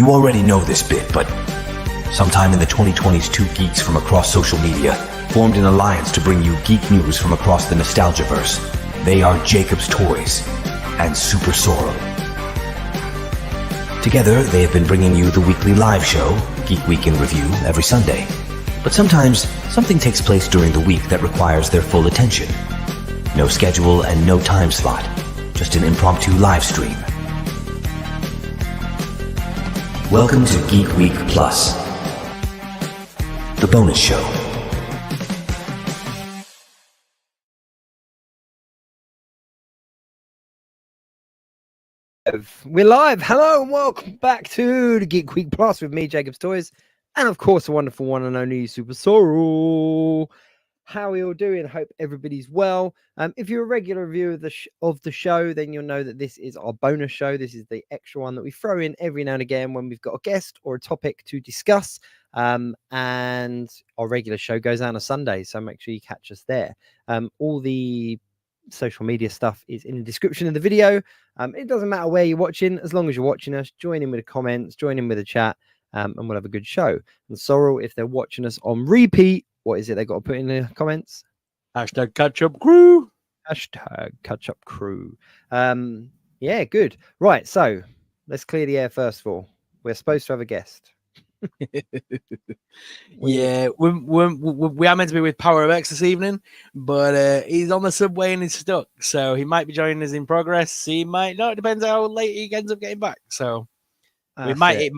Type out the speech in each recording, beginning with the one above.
You already know this bit, but sometime in the 2020s, two geeks from across social media formed an alliance to bring you geek news from across the Nostalgiaverse. They are Jacob's Toys and SuperSorrell. Together, they have been bringing you the weekly live show, Geek Week in Review, every Sunday. But sometimes, something takes place during the week that requires their full attention. No schedule and no time slot, just an impromptu live stream. Welcome to Geek Week Plus, the bonus show. We're live. Hello and welcome back to the Geek Week Plus with me, Jacob's Toys, and of course the wonderful one and only SuperSorrell. How are we all doing? Hope everybody's well. If you're a regular viewer of the show, then you'll know that this is our bonus show. This is the extra one that we throw in every now and again when we've got a guest or a topic to discuss. And our regular show goes out on a Sunday, so make sure you catch us there. All the social media stuff is in the description of the video. It doesn't matter where you're watching, as long as you're watching us, join in with the comments, join in with the chat, and we'll have a good show. And Sorrel, if they're watching us on repeat, what is it they got to put in the comments? Hashtag catch up crew. Hashtag catch up crew. Yeah, good. Right, so let's clear the air first of all. We're supposed to have a guest. Yeah, we are meant to be with Power of X this evening, but he's on the subway and he's stuck, so he might be joining us in progress. He might not. It depends how late he ends up getting back. So we might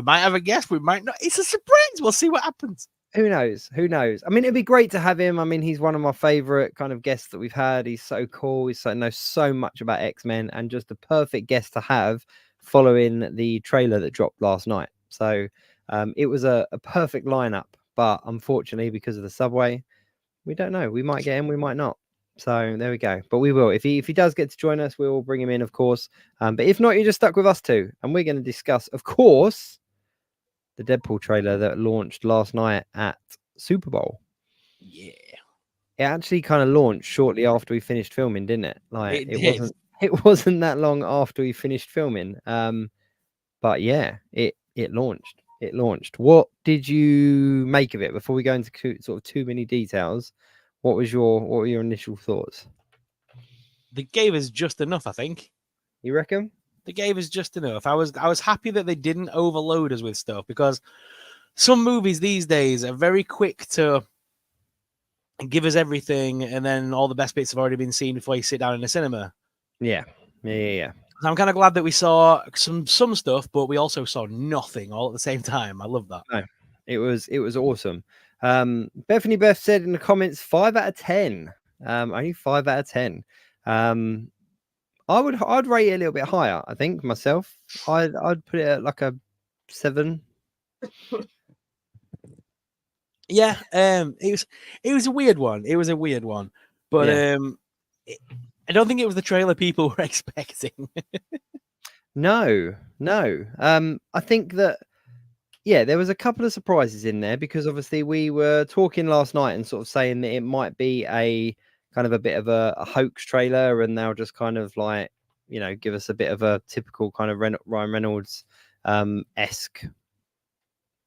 have a guest. We might not. It's a surprise. We'll see what happens. Who knows? Who knows? I mean, it'd be great to have him. I mean, he's one of my favorite kind of guests that we've had. He's so cool. He knows so much about X-Men and just a perfect guest to have following the trailer that dropped last night. So it was a perfect lineup, but unfortunately, because of the subway, we don't know. We might get him, we might not. So there we go. But we will. If he does get to join us, we will bring him in, of course. But if not, you're just stuck with us two, and we're going to discuss, of course, the Deadpool trailer that launched last night at Super Bowl. Yeah, it actually kind of launched shortly after we finished filming, didn't it? Like it wasn't that long after we finished filming. But yeah, it launched. It launched. What did you make of it? Before we go into sort of too many details, what were your initial thoughts? They gave us just enough, I think. You reckon? They gave us just enough. I was happy that they didn't overload us with stuff, because some movies these days are very quick to give us everything, and then all the best bits have already been seen before you sit down in the cinema. Yeah. I'm kind of glad that we saw some stuff, but we also saw nothing all at the same time. I love that. No, it was awesome. Bethany Beth said in the comments, 5 out of 10. Only 5 out of 10. I'd rate it a little bit higher. I think myself. I'd put it at like a 7. Yeah. It was a weird one. It was a weird one, but yeah. I don't think it was the trailer people were expecting. No. I think that, yeah, there was a couple of surprises in there, because obviously we were talking last night and sort of saying that it might be a kind of a bit of a hoax trailer, and they'll just kind of like, give us a bit of a typical kind of Ryan Reynolds esque,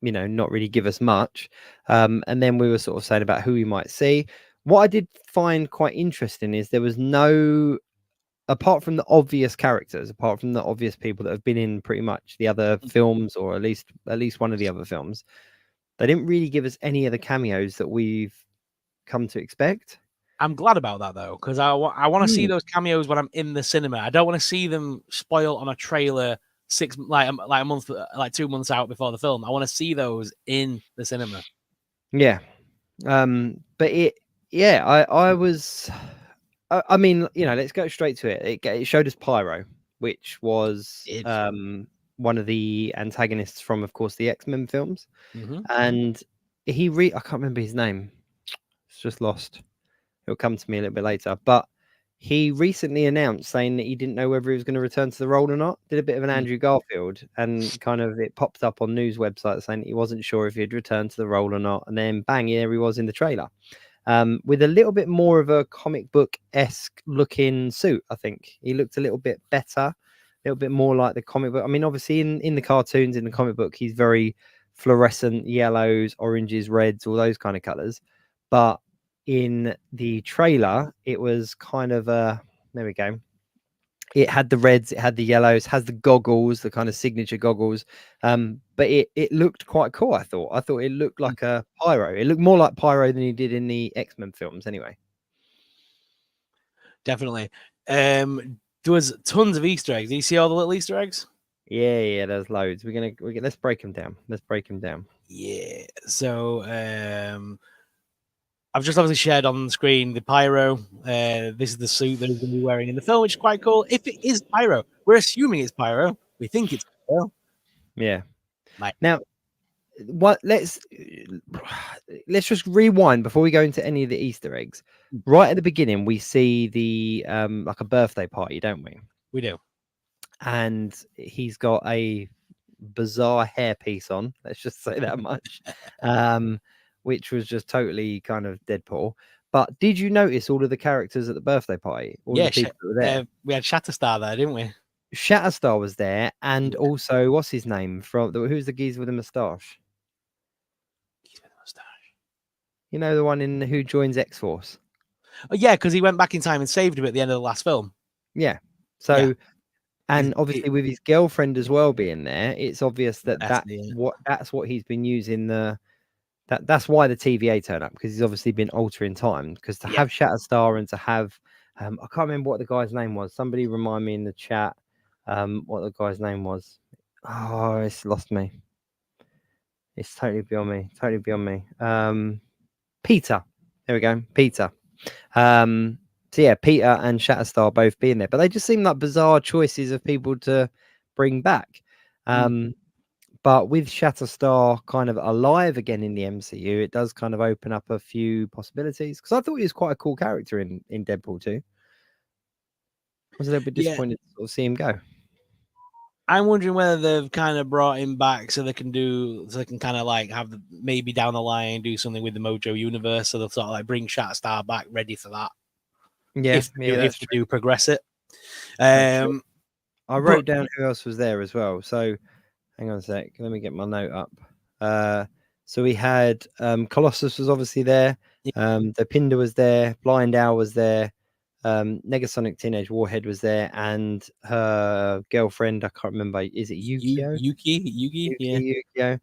not really give us much. And then we were sort of saying about who we might see. What I did find quite interesting is there was no, apart from the obvious characters, apart from the obvious people that have been in pretty much the other films, or at least one of the other films, they didn't really give us any of the cameos that we've come to expect. I'm glad about that, though, because I want to see those cameos when I'm in the cinema. I don't want to see them spoiled on a trailer 2 months out before the film. I want to see those in the cinema. Yeah. But I was, I mean, let's go straight to it. It showed us Pyro, which was one of the antagonists from, of course, the X-Men films. Mm-hmm. And I can't remember his name. It's just lost. It'll come to me a little bit later. But he recently announced saying that he didn't know whether he was going to return to the role or not. Did a bit of an Andrew Garfield, and kind of it popped up on news websites saying that he wasn't sure if he'd return to the role or not. And then bang, here he was in the trailer. With a little bit more of a comic book-esque looking suit. I think he looked a little bit better little bit more like the comic book. I mean, obviously in the cartoons, in the comic book, he's very fluorescent yellows, oranges, reds, all those kind of colors. But in the trailer, it was kind of there we go. It had the reds, it had the yellows, has the goggles, the kind of signature goggles. But it looked quite cool. I thought it looked like a Pyro. It looked more like Pyro than he did in the X-Men films, anyway. Definitely. There was tons of Easter eggs. Do you see all the little Easter eggs? Yeah, there's loads. Let's break them down. Yeah. So I've just obviously shared on the screen the Pyro. This is the suit that he's going to be wearing in the film, which is quite cool. If it is Pyro, we're assuming it's Pyro. We think it's Pyro. Yeah. Right. Now, let's just rewind before we go into any of the Easter eggs. Right at the beginning, we see the like a birthday party, don't we? We do. And he's got a bizarre hairpiece on. Let's just say that much. Which was just totally kind of Deadpool. But did you notice all of the characters at the birthday party? All the people that were there. We had Shatterstar there, didn't we? Shatterstar was there, and also what's his name who's the geezer with the moustache? You know, the one who joins X-Force. Oh, yeah, because he went back in time and saved him at the end of the last film. Yeah. So, and obviously with his girlfriend as well being there, it's obvious that's what he's been using that's why the TVA turned up, because he's obviously been altering time. Because to have Shatterstar and to have I can't remember what the guy's name was. Somebody remind me in the chat what the guy's name was. Oh, it's lost me. It's totally beyond me. Peter. There we go. Peter. So yeah, Peter and Shatterstar both being there, but they just seem like bizarre choices of people to bring back. But with Shatterstar kind of alive again in the MCU, it does kind of open up a few possibilities. Because I thought he was quite a cool character in Deadpool 2. I was a little bit disappointed to sort of see him go. I'm wondering whether they've kind of brought him back so they can kind of like have maybe down the line do something with the Mojo universe, so they'll sort of like bring Shatterstar back ready for that. Yeah, if they do progress it. I wrote down who else was there as well. So hang on a sec. Let me get my note up. So we had Colossus was obviously there. The Pinder was there. Blind Owl was there. Negasonic Teenage Warhead was there, and her girlfriend, I can't remember, is it Yukio? Yuki, Yukio.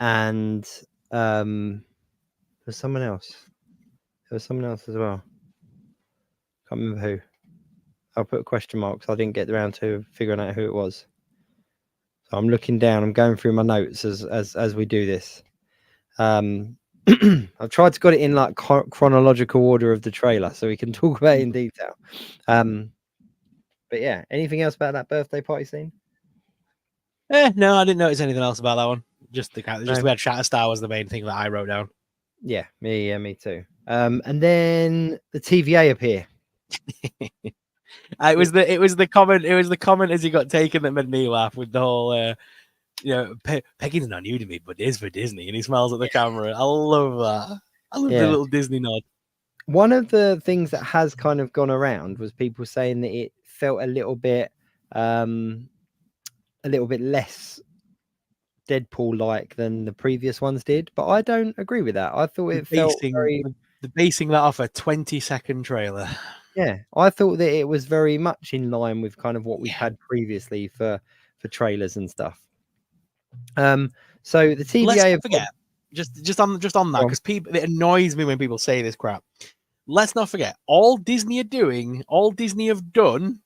And there's someone else. There was someone else as well. Can't remember who. I'll put a question mark because I didn't get around to figuring out who it was. So I'm looking down. I'm going through my notes as we do this. I've tried to got it in like chronological order of the trailer so we can talk about it in detail. But yeah, anything else about that birthday party scene? No, I didn't notice anything else about that one. Just we had Shatterstar was the main thing that I wrote down. Yeah, me too. And then the TVA appear. It was the comment as he got taken that made me laugh with the whole Peggy's not new to me, but it is for Disney, and he smiles at the camera. I love that. I love the little Disney nod. One of the things that has kind of gone around was people saying that it felt a little bit less Deadpool-like than the previous ones did, but I don't agree with that. I thought it felt basing that off a 20-second trailer. Yeah, I thought that it was very much in line with kind of what we had previously for trailers and stuff. So the TVA. Let's not forget, just on that, because it annoys me when people say this crap. Let's not forget, all Disney are doing, all Disney have done,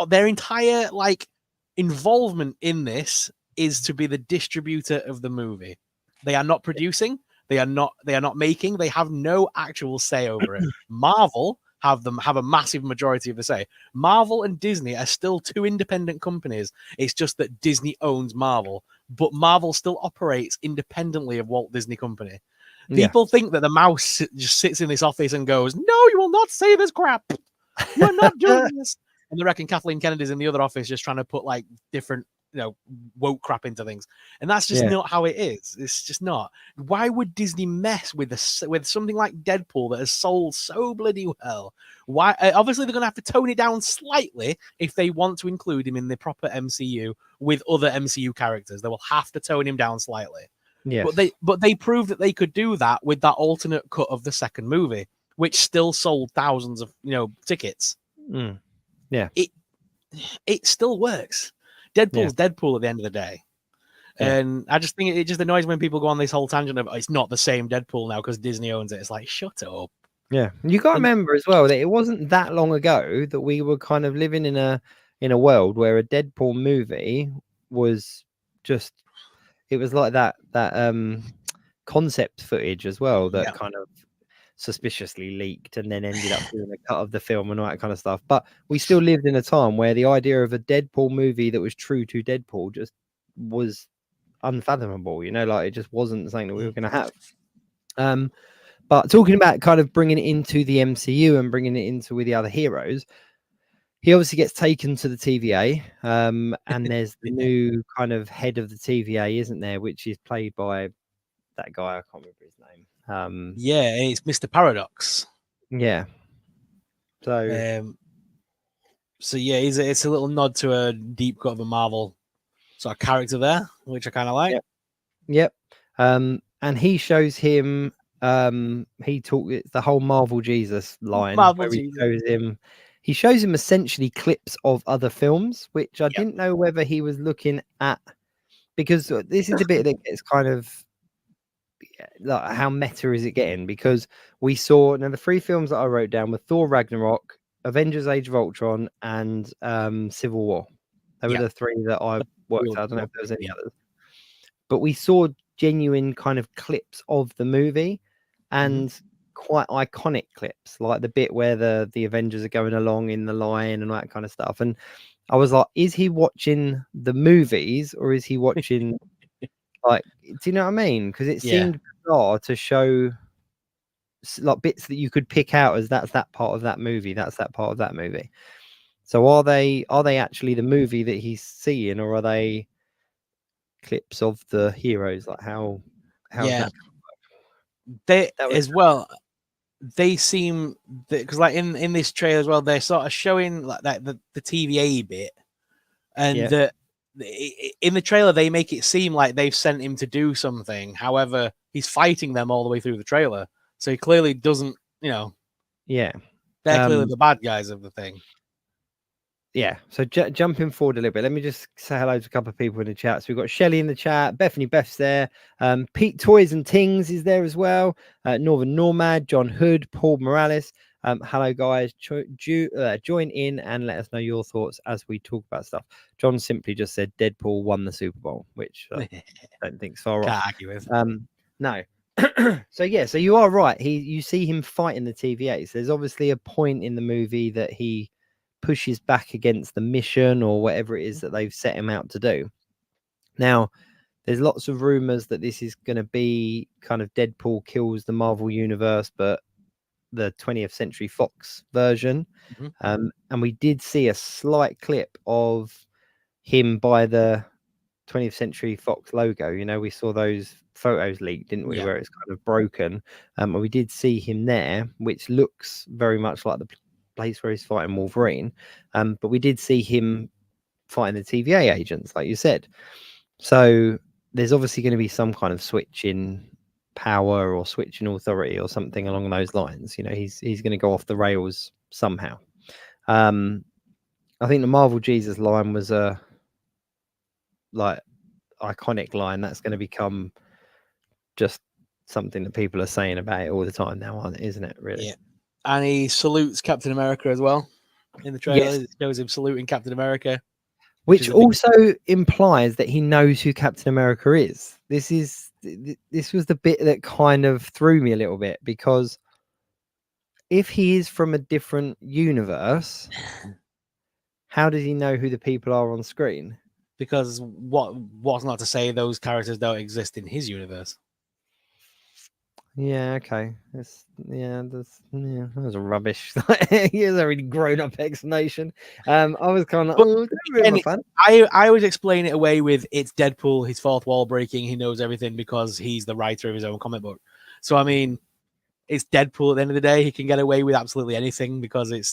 their entire like involvement in this is to be the distributor of the movie. They are not producing. They are not making. They have no actual say over it. Marvel have a massive majority of the say. Marvel and Disney are still two independent companies. It's just that Disney owns Marvel, but Marvel still operates independently of Walt Disney Company. People think that the mouse just sits in this office and goes, "No, you will not say this crap. You're not doing this." And they reckon Kathleen Kennedy's in the other office just trying to put like different woke crap into things, and that's just not how it is. It's just not. Why would Disney mess with something like Deadpool that has sold so bloody well? Why? Obviously, they're going to have to tone it down slightly if they want to include him in the proper MCU with other MCU characters. They will have to tone him down slightly. Yes. But they proved that they could do that with that alternate cut of the second movie, which still sold thousands of tickets. Yeah, it still works. Deadpool's Deadpool at the end of the day. And I just think it just annoys when people go on this whole tangent of it's not the same Deadpool now because Disney owns it. It's like, shut up. Yeah, you got to remember as well that it wasn't that long ago that we were kind of living in a world where a Deadpool movie was just, it was like that concept footage as well that kind of suspiciously leaked and then ended up doing a cut of the film and all that kind of stuff. But we still lived in a time where the idea of a Deadpool movie that was true to Deadpool just was unfathomable, like it just wasn't something that we were going to have. But talking about kind of bringing it into the MCU and bringing it into with the other heroes, he obviously gets taken to the TVA, and there's the new kind of head of the TVA, isn't there, which is played by that guy, I can't remember his name. It's Mr. Paradox. Yeah. So it's a little nod to a deep cut of a Marvel sort of character there, which I kind of like. Yep. And he shows him. It's the whole Marvel Jesus line. He shows him essentially clips of other films, which I didn't know whether he was looking at, because this is the bit that gets kind of like, how meta is it getting? Because we saw the 3 films that I wrote down were Thor Ragnarok, Avengers Age of Ultron, and Civil War. They were the 3 that I worked out. I don't know if there was any others, but we saw genuine kind of clips of the movie and quite iconic clips, like the bit where the Avengers are going along in the line and all that kind of stuff. And I was like, is he watching the movies or is he watching like, do you know what I mean? Because it seemed bizarre to show like bits that you could pick out as that's that part of that movie, that's that part of that movie. So are they actually the movie that he's seeing, or are they clips of the heroes? Like how's that? They seem, because like in this trailer as well, they're sort of showing like that the TVA bit, and that in the trailer they make it seem like they've sent him to do something. However, he's fighting them all the way through the trailer, so he clearly doesn't. They're clearly the bad guys of the thing. Yeah, so jumping forward a little bit, let me just say hello to a couple of people in the chat. So we've got Shelley in the chat, Beth's there, Pete Toys and Tings is there as well, Northern Nomad, John Hood, Paul Morales. Hello guys, join in and let us know your thoughts as we talk about stuff. John simply just said Deadpool won the Super Bowl, which I don't think is far off. Can't argue with. No. So you are right. You see him fighting the TVAs. There's obviously a point in the movie that he pushes back against the mission or whatever it is that they've set him out to do. Now, there's lots of rumors that this is going to be kind of Deadpool kills the Marvel universe, but the 20th Century Fox version. And we did see a slight clip of him by the 20th Century Fox logo. We saw those photos leaked, didn't we? Where it's kind of broken. And we did see him there, which looks very much like the place where he's fighting Wolverine, but we did see him fighting the TVA agents, like you said. So there's obviously going to be some kind of switch in power or switch in authority or something along those lines. He's going to go off the rails somehow. I think the Marvel Jesus line was a like iconic line that's going to become just something that people are saying about it all the time now, isn't it? Really? Yeah. And he salutes Captain America as well in the trailer. It shows him saluting Captain America, which also implies that he knows who Captain America is. This was the bit that kind of threw me a little bit, because if he is from a different universe, how does he know who the people are on screen? Because what's not to say those characters don't exist in his universe? Yeah, okay. That's that was a rubbish. Here's a really grown-up explanation. I was kind of But like, oh, they're a bit of a fan. I always explain it away with it's Deadpool, his fourth wall breaking, he knows everything because he's the writer of his own comic book. So I mean, it's Deadpool at the end of the day. He can get away with absolutely anything because it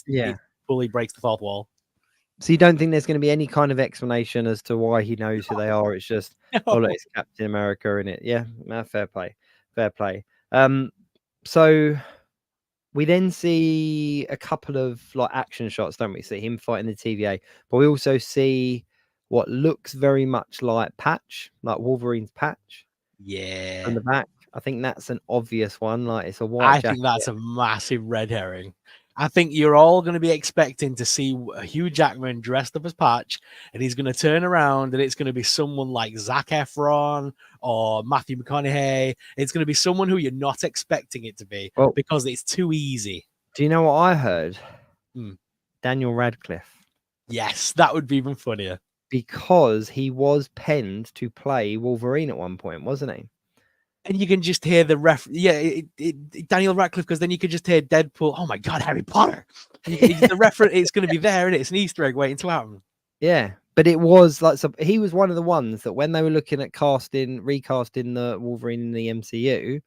fully breaks the fourth wall. So you don't think there's going to be any kind of explanation as to why he knows who they are? It's just, oh, look, it's Captain America in it. Yeah, fair play, fair play. So we then see a couple of like action shots, don't we? See him fighting the TVA, but we also see what looks very much like Patch, like Wolverine's Patch Yeah. from the back. I think that's an obvious one. Like it's a white jacket. I think that's a massive red herring. I think you're all going to be expecting to see Hugh Jackman dressed up as Patch, and he's going to turn around, and it's going to be someone like Zac Efron or Matthew McConaughey. It's going to be someone who you're not expecting it to be because it's too easy. Do you know what I heard? Daniel Radcliffe. Yes, that would be even funnier. Because he was penned to play Wolverine at one point, wasn't he? And you can just hear the Daniel Radcliffe, because then you could just hear Deadpool. Oh my God, Harry Potter! The reference, it's going to be there, and it's an Easter egg waiting to happen. Yeah, but it was like he was one of the ones that when they were looking at recasting the Wolverine in the MCU,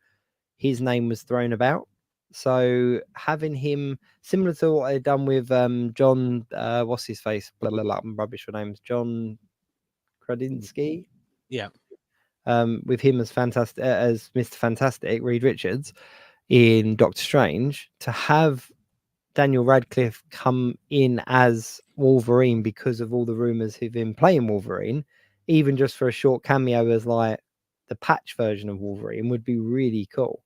his name was thrown about. So having him similar to what they'd done with John, what's his face? Blah blah blah. I'm rubbish for names. John Krasinski. Yeah. With him as fantastic as Mr. Fantastic, Reed Richards in Doctor Strange, to have Daniel Radcliffe come in as Wolverine because of all the rumors of him playing Wolverine, even just for a short cameo as like the Patch version of Wolverine, would be really cool.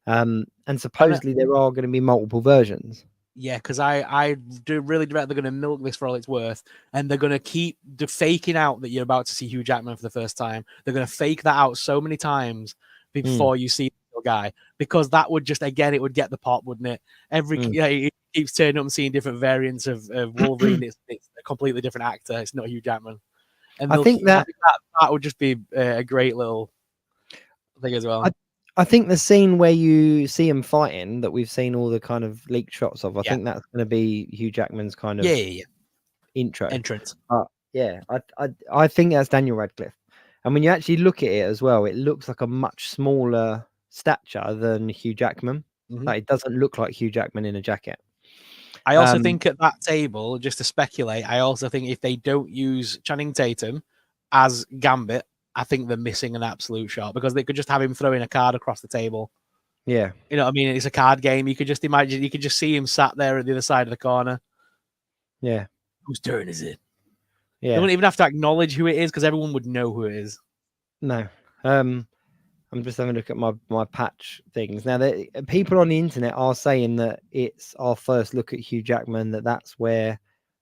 And supposedly there are going to be multiple versions. Yeah, because I do really direct they're going to milk this for all it's worth, and they're going to keep faking out that you're about to see Hugh Jackman for the first time. They're going to fake that out so many times before you see the guy, because that would just, again, it would get the pop, wouldn't it? It keeps turning up and seeing different variants of Wolverine. It's a completely different actor. It's not Hugh Jackman. And I think that would just be a great little thing as well. I think the scene where you see him fighting, that we've seen all the kind of leaked shots of, I think that's going to be Hugh Jackman's kind of intro entrance. I think that's Daniel Radcliffe. And when you actually look at it as well, it looks like a much smaller stature than Hugh Jackman. Like it doesn't look like Hugh Jackman in a jacket. I also think at that table, just to speculate, I also think if they don't use Channing Tatum as Gambit, I think they're missing an absolute shot, because they could just have him throwing a card across the table. Yeah. You know what I mean? It's a card game. You could just imagine, you could just see him sat there at the other side of the corner. Yeah. Whose turn is it? Yeah. They wouldn't even have to acknowledge who it is, because everyone would know who it is. No. I'm just having a look at my Patch things. Now, people on the internet are saying that it's our first look at Hugh Jackman, that's where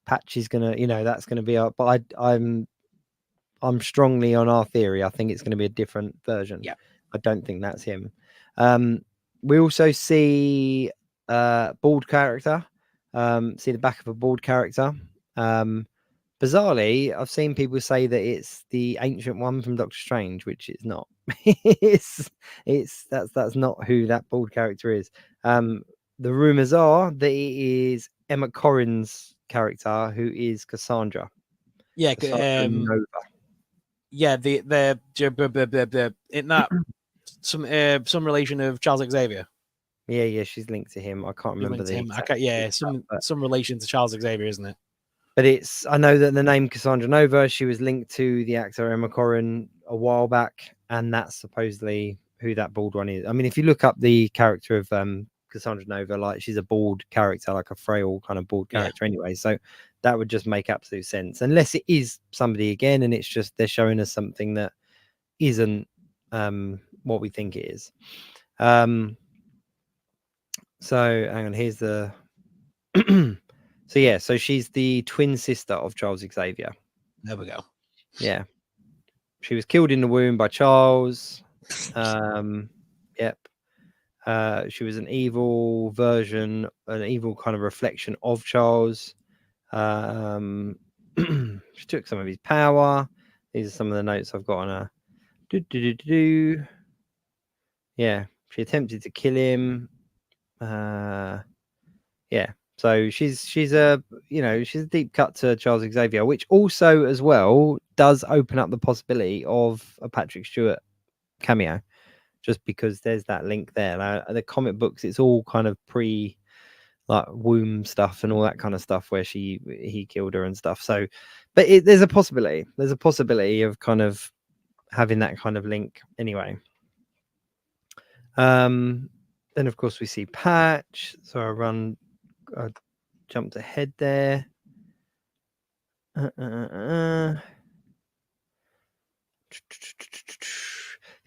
Patch is going to, that's going to be our, but I'm strongly on our theory. I think it's going to be a different version. Yeah. I don't think that's him. We also see bald character. See the back of a bald character. Bizarrely, I've seen people say that it's the ancient one from Doctor Strange, which it's not. That's not who that bald character is. The rumors are that it is Emma Corrin's character, who is Cassandra. Yeah, Nova. Yeah, the in that some relation of Charles Xavier. Yeah, she's linked to him. I can't remember the him. Some relation to Charles Xavier, isn't it? But I know that the name Cassandra Nova, she was linked to the actor Emma Corrin a while back, and that's supposedly who that bald one is. I mean, if you look up the character of Cassandra Nova, like she's a bald character, like a frail kind of bald character anyway. So that would just make absolute sense, unless it is somebody again, and it's just they're showing us something that isn't what we think it is. So hang on, here's the so she's the twin sister of Charles Xavier. There we go. Yeah, she was killed in the womb by Charles. Yep. She was an evil version, an evil kind of reflection of Charles. She took some of his power. These are some of the notes I've got on her. Yeah, She attempted to kill him. Yeah. So she's a she's a deep cut to Charles Xavier, which also as well does open up the possibility of a Patrick Stewart cameo, just because there's that link there. The comic books, it's all kind of pre like womb stuff and all that kind of stuff where he killed her and stuff. So, but there's a possibility. There's a possibility of kind of having that kind of link anyway. Then of course we see Patch. So I jumped ahead there. The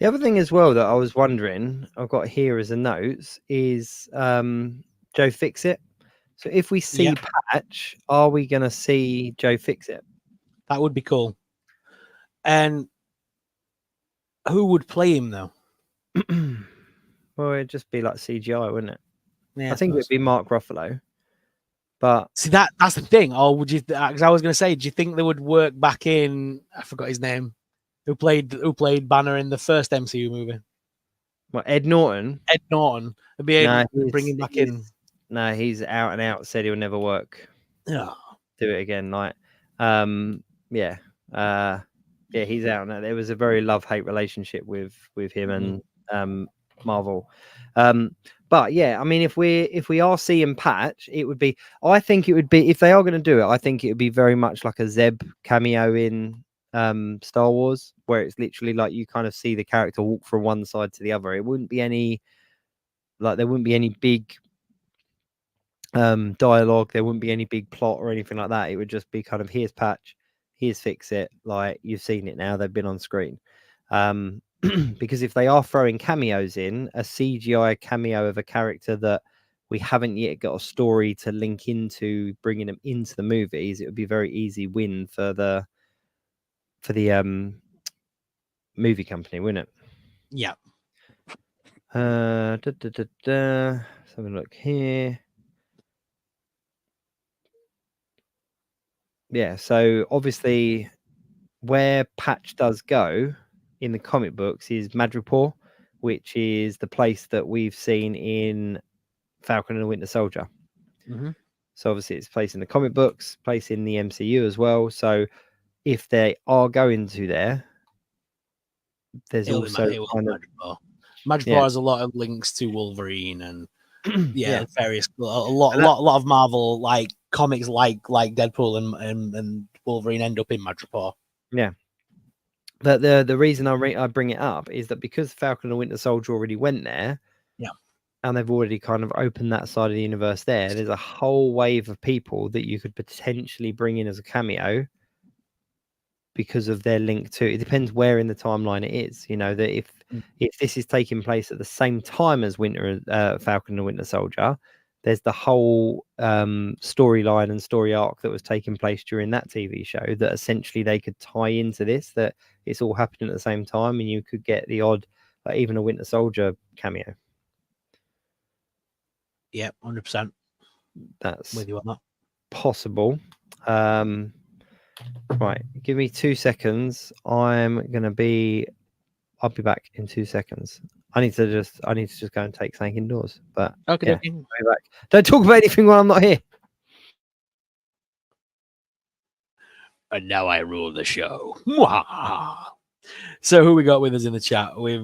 other thing as well that I was wondering, I've got here as a notes, is Joe Fixit. So if we see Patch, are we going to see Joe Fixit? That would be cool. And who would play him though? Well, it'd just be like CGI, wouldn't it? Yeah, I think it'd be Mark Ruffalo. But see, that's the thing. Or would you? Because I was going to say, do you think they would work back in? I forgot his name. Who played Banner in the first MCU movie? What, Ed Norton? Ed Norton. They'd be able to bring him back in. No, he's out and out. Said he'll never work. Yeah. Do it again. Like, he's out and out. There was a very love-hate relationship with him and Marvel. But yeah, I mean, if we are seeing Patch, I think it would be, if they are going to do it, I think it would be very much like a Zeb cameo in Star Wars, where it's literally like you kind of see the character walk from one side to the other. It wouldn't be any, like, there wouldn't be any big dialogue, there wouldn't be any big plot or anything like that. It would just be kind of, here's Patch, here's Fixit, like, you've seen it now, they've been on screen. Because if they are throwing cameos in, a CGI cameo of a character that we haven't yet got a story to link into, bringing them into the movies, it would be a very easy win for the movie company, wouldn't it? Yeah. Let's have a look here. Yeah, so obviously where Patch does go in the comic books is Madripoor, which is the place that we've seen in Falcon and the Winter Soldier. Mm-hmm. So obviously it's place in the comic books, place in the MCU as well. So if they are going to there, there's also kind of Madripoor has a lot of links to Wolverine and various a lot of Marvel like comics like Deadpool and Wolverine end up in Madripoor. Yeah. But the reason I bring it up is that because Falcon and Winter Soldier already went there, and they've already kind of opened that side of the universe there, there's a whole wave of people that you could potentially bring in as a cameo because of their link to it. It depends where in the timeline it is. You know, that if this is taking place at the same time as Falcon and Winter Soldier, there's the whole storyline and story arc that was taking place during that TV show that essentially they could tie into this, that it's all happening at the same time, and you could get the odd, like even a Winter Soldier cameo. Yeah, 100%. That's with you on that. Possible. Right, give me 2 seconds. I'll be back in 2 seconds. I need to just go and take something indoors. But okay, yeah, I'll be back. Don't talk about anything while I'm not here. And now I rule the show. So who we got with us in the chat? We've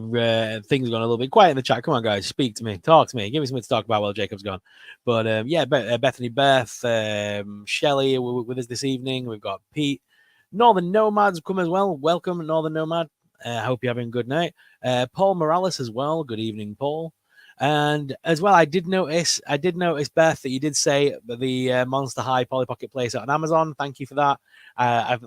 things gone a little bit quiet in the chat. Come on, guys, speak to me, talk to me, give me something to talk about while Jacob's gone. But Bethany, Beth, Shelley with us this evening. We've got Pete. Northern Nomads come as well. Welcome, Northern Nomad. I hope you're having a good night. Paul Morales as well. Good evening, Paul. And as well, I did notice, Beth, that you did say the Monster High Polly Pocket playset on Amazon. Thank you for that. I'm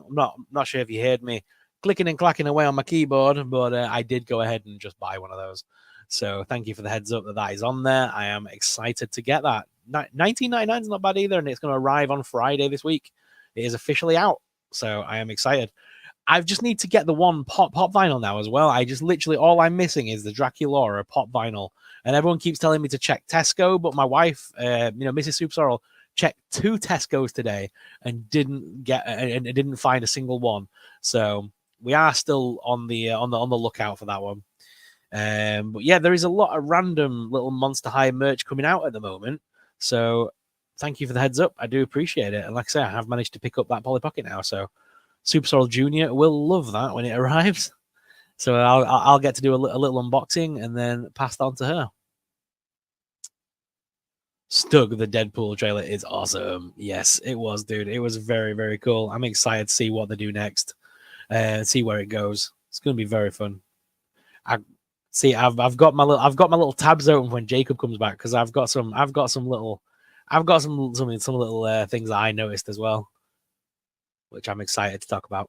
not sure if you heard me clicking and clacking away on my keyboard, but I did go ahead and just buy one of those. So thank you for the heads up that is on there. I am excited to get that. $19.99 is not bad either, and it's going to arrive on Friday this week. It is officially out, so I am excited. I just need to get the one pop vinyl now as well. I just literally, all I'm missing is the Draculaura pop vinyl, and everyone keeps telling me to check Tesco, but my wife, Mrs. SuperSorrell, checked 2 Tesco's today and didn't find a single one. So we are still on the lookout for that one. But yeah, there is a lot of random little Monster High merch coming out at the moment. So thank you for the heads up. I do appreciate it. And like I say, I have managed to pick up that Polly Pocket now. So SuperSorrell Jr. will love that when it arrives. So I'll get to do a little unboxing and then pass that on to her. Stug, the Deadpool trailer is awesome. Yes, it was, dude. It was very, very cool. I'm excited to see what they do next and see where it goes. It's going to be very fun. I've got my little tabs open when Jacob comes back because I've got some little things that I noticed as well, which I'm excited to talk about.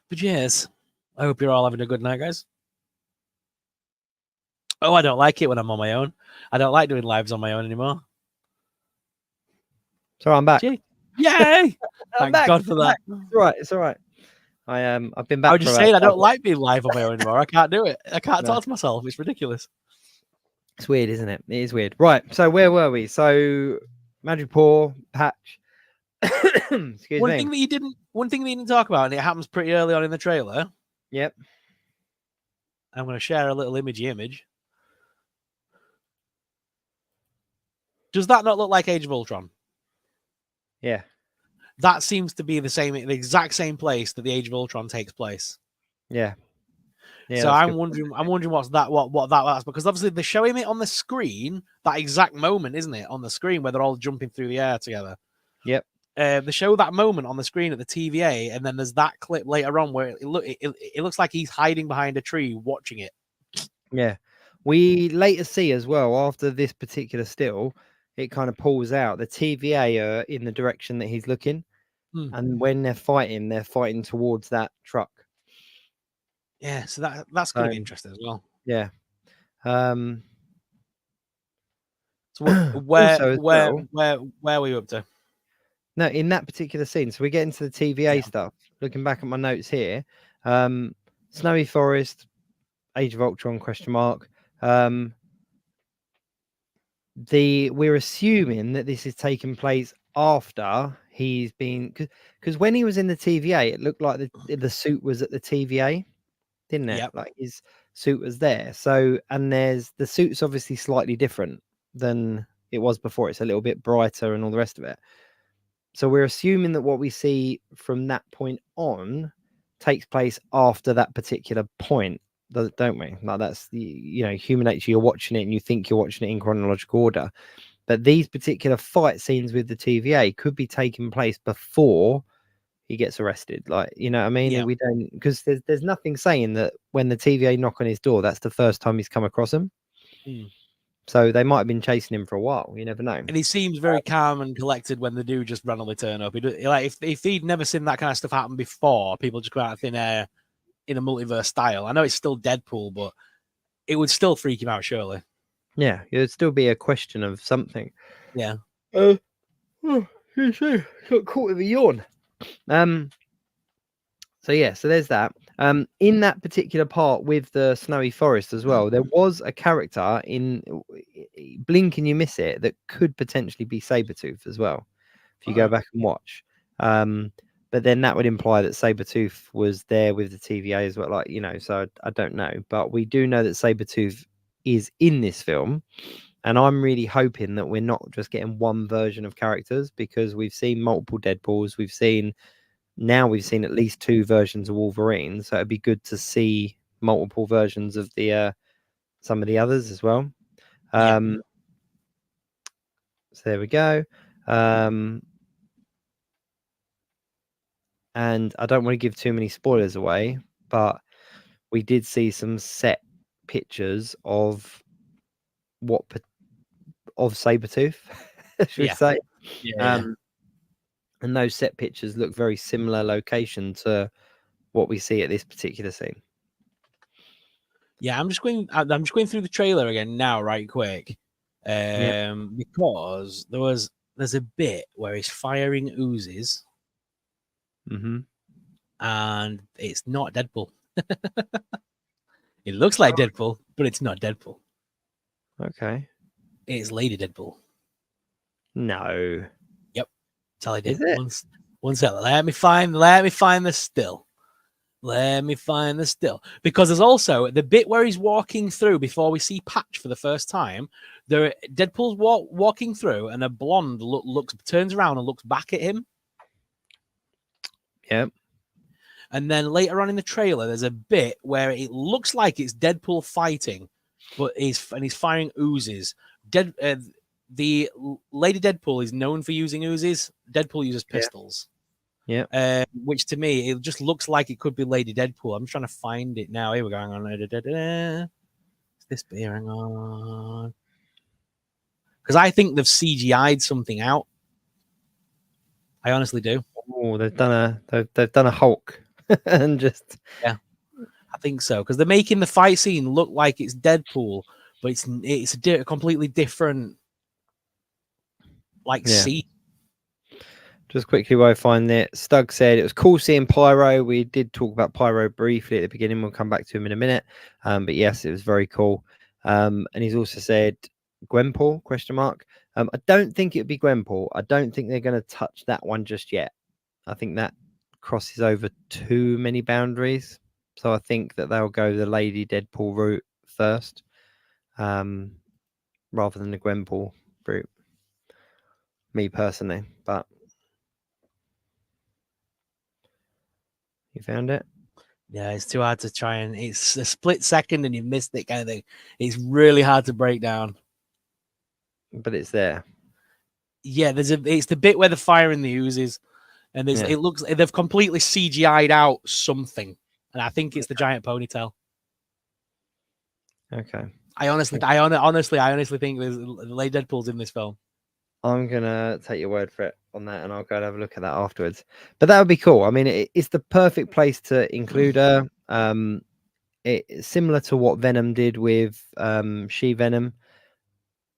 But yes, I hope you're all having a good night, guys. Oh, I don't like it when I'm on my own. I don't like doing lives on my own anymore. So I'm back. Gee. Yay! Thank God for that. It's all right. It's all right. I've been back. I was just saying I don't like being live on my own anymore. I can't do it. I can't talk to myself. It's ridiculous. It's weird, isn't it? It is weird. Right. So where were we? So Magic Paw, Patch. Excuse One me. thing that you didn't talk about, and it happens pretty early on in the trailer. Yep. I'm going to share a little image. Does that not look like Age of Ultron? Yeah. That seems to be the exact same place that the Age of Ultron takes place. Yeah. So I'm wondering what that's because obviously they're showing it on the screen, that exact moment, isn't it? On the screen where they're all jumping through the air together. Yep. They show that moment on the screen at the TVA, and then there's that clip later on where it looks like he's hiding behind a tree watching it. Yeah. We later see as well, after this particular still, it kind of pulls out. The TVA are in the direction that he's looking. And when they're fighting towards that truck. Yeah, so that's going to be interesting as well. Yeah. So where were you up to? No, in that particular scene. So we get into the TVA stuff. Looking back at my notes here, Snowy Forest, Age of Ultron ? We're assuming that this is taking place after he's been, because when he was in the TVA, it looked like the suit was at the TVA, didn't it? Yep. Like his suit was there. So, and the suit's obviously slightly different than it was before. It's a little bit brighter and all the rest of it. So we're assuming that what we see from that point on takes place after that particular point, don't we? Like that's human nature. You're watching it and you think you're watching it in chronological order, but these particular fight scenes with the TVA could be taking place before he gets arrested. Like, you know what I mean? Yeah. We don't, because there's nothing saying that when the TVA knock on his door, that's the first time he's come across him. So they might have been chasing him for a while. You never know. And he seems very calm and collected when they do just randomly turn up. If he'd never seen that kind of stuff happen before, people just go out of thin air in a multiverse style. I know it's still Deadpool, but it would still freak him out, surely. Yeah, it would still be a question of something. Yeah. Got caught with a yawn. So yeah, so there's that. In that particular part with the Snowy Forest as well, there was a character in blink and you miss it that could potentially be Sabretooth as well, if you go back and watch. But then that would imply that Sabretooth was there with the TVA as well. Like, so I don't know. But we do know that Sabretooth is in this film. And I'm really hoping that we're not just getting one version of characters, because we've seen multiple Deadpools. We've seen at least two versions of Wolverine. So it'd be good to see multiple versions of the some of the others as well. So there we go. And I don't want to give too many spoilers away, but we did see some set pictures of Sabretooth, should we say? Yeah. And those set pictures look very similar location to what we see at this particular scene. Yeah, I'm just going through the trailer again now, right quick. Because there's a bit where he's firing oozes. And it's not Deadpool. It looks like Deadpool, but it's not Deadpool. Okay. It's Lady Deadpool. No. Yep. That's all I did. Is it? One second. Let me find the still. Let me find the still, because there's also the bit where he's walking through before we see Patch for the first time. There, Deadpool's walking through, and a blonde turns around and looks back at him. Yep. And then later on in the trailer, there's a bit where it looks like it's Deadpool fighting, but he's firing oozes. The Lady Deadpool is known for using oozes. Deadpool uses pistols. Yeah. Which to me, it just looks like it could be Lady Deadpool. I'm trying to find it now. Here we're going on. Is this bearing on? Because I think they've CGI'd something out. I honestly do. Oh, they've done a Hulk, and just I think so, because they're making the fight scene look like it's Deadpool, but it's a completely different scene. Just quickly while I find it, Stug said it was cool seeing Pyro. We did talk about Pyro briefly at the beginning. We'll come back to him in a minute. But yes, it was very cool. And he's also said Gwenpool, question mark. I don't think it'd be Gwenpool. I don't think they're going to touch that one just yet. I think that crosses over too many boundaries. So I think that they'll go the Lady Deadpool route first, rather than the Gwenpool route. Me personally, but you found it? Yeah, it's too hard to try, and it's a split second and you missed it kind of thing. It's really hard to break down. But it's there. Yeah, it's the bit where the fire in the oozes, and it looks they've completely CGI'd out something, and I think it's the giant ponytail. Okay. I honestly think there's Lady Deadpool's in this film. I'm gonna take your word for it on that, and I'll go and have a look at that afterwards. But that would be cool. I mean, it's the perfect place to include her. It's similar to what Venom did with She-Venom.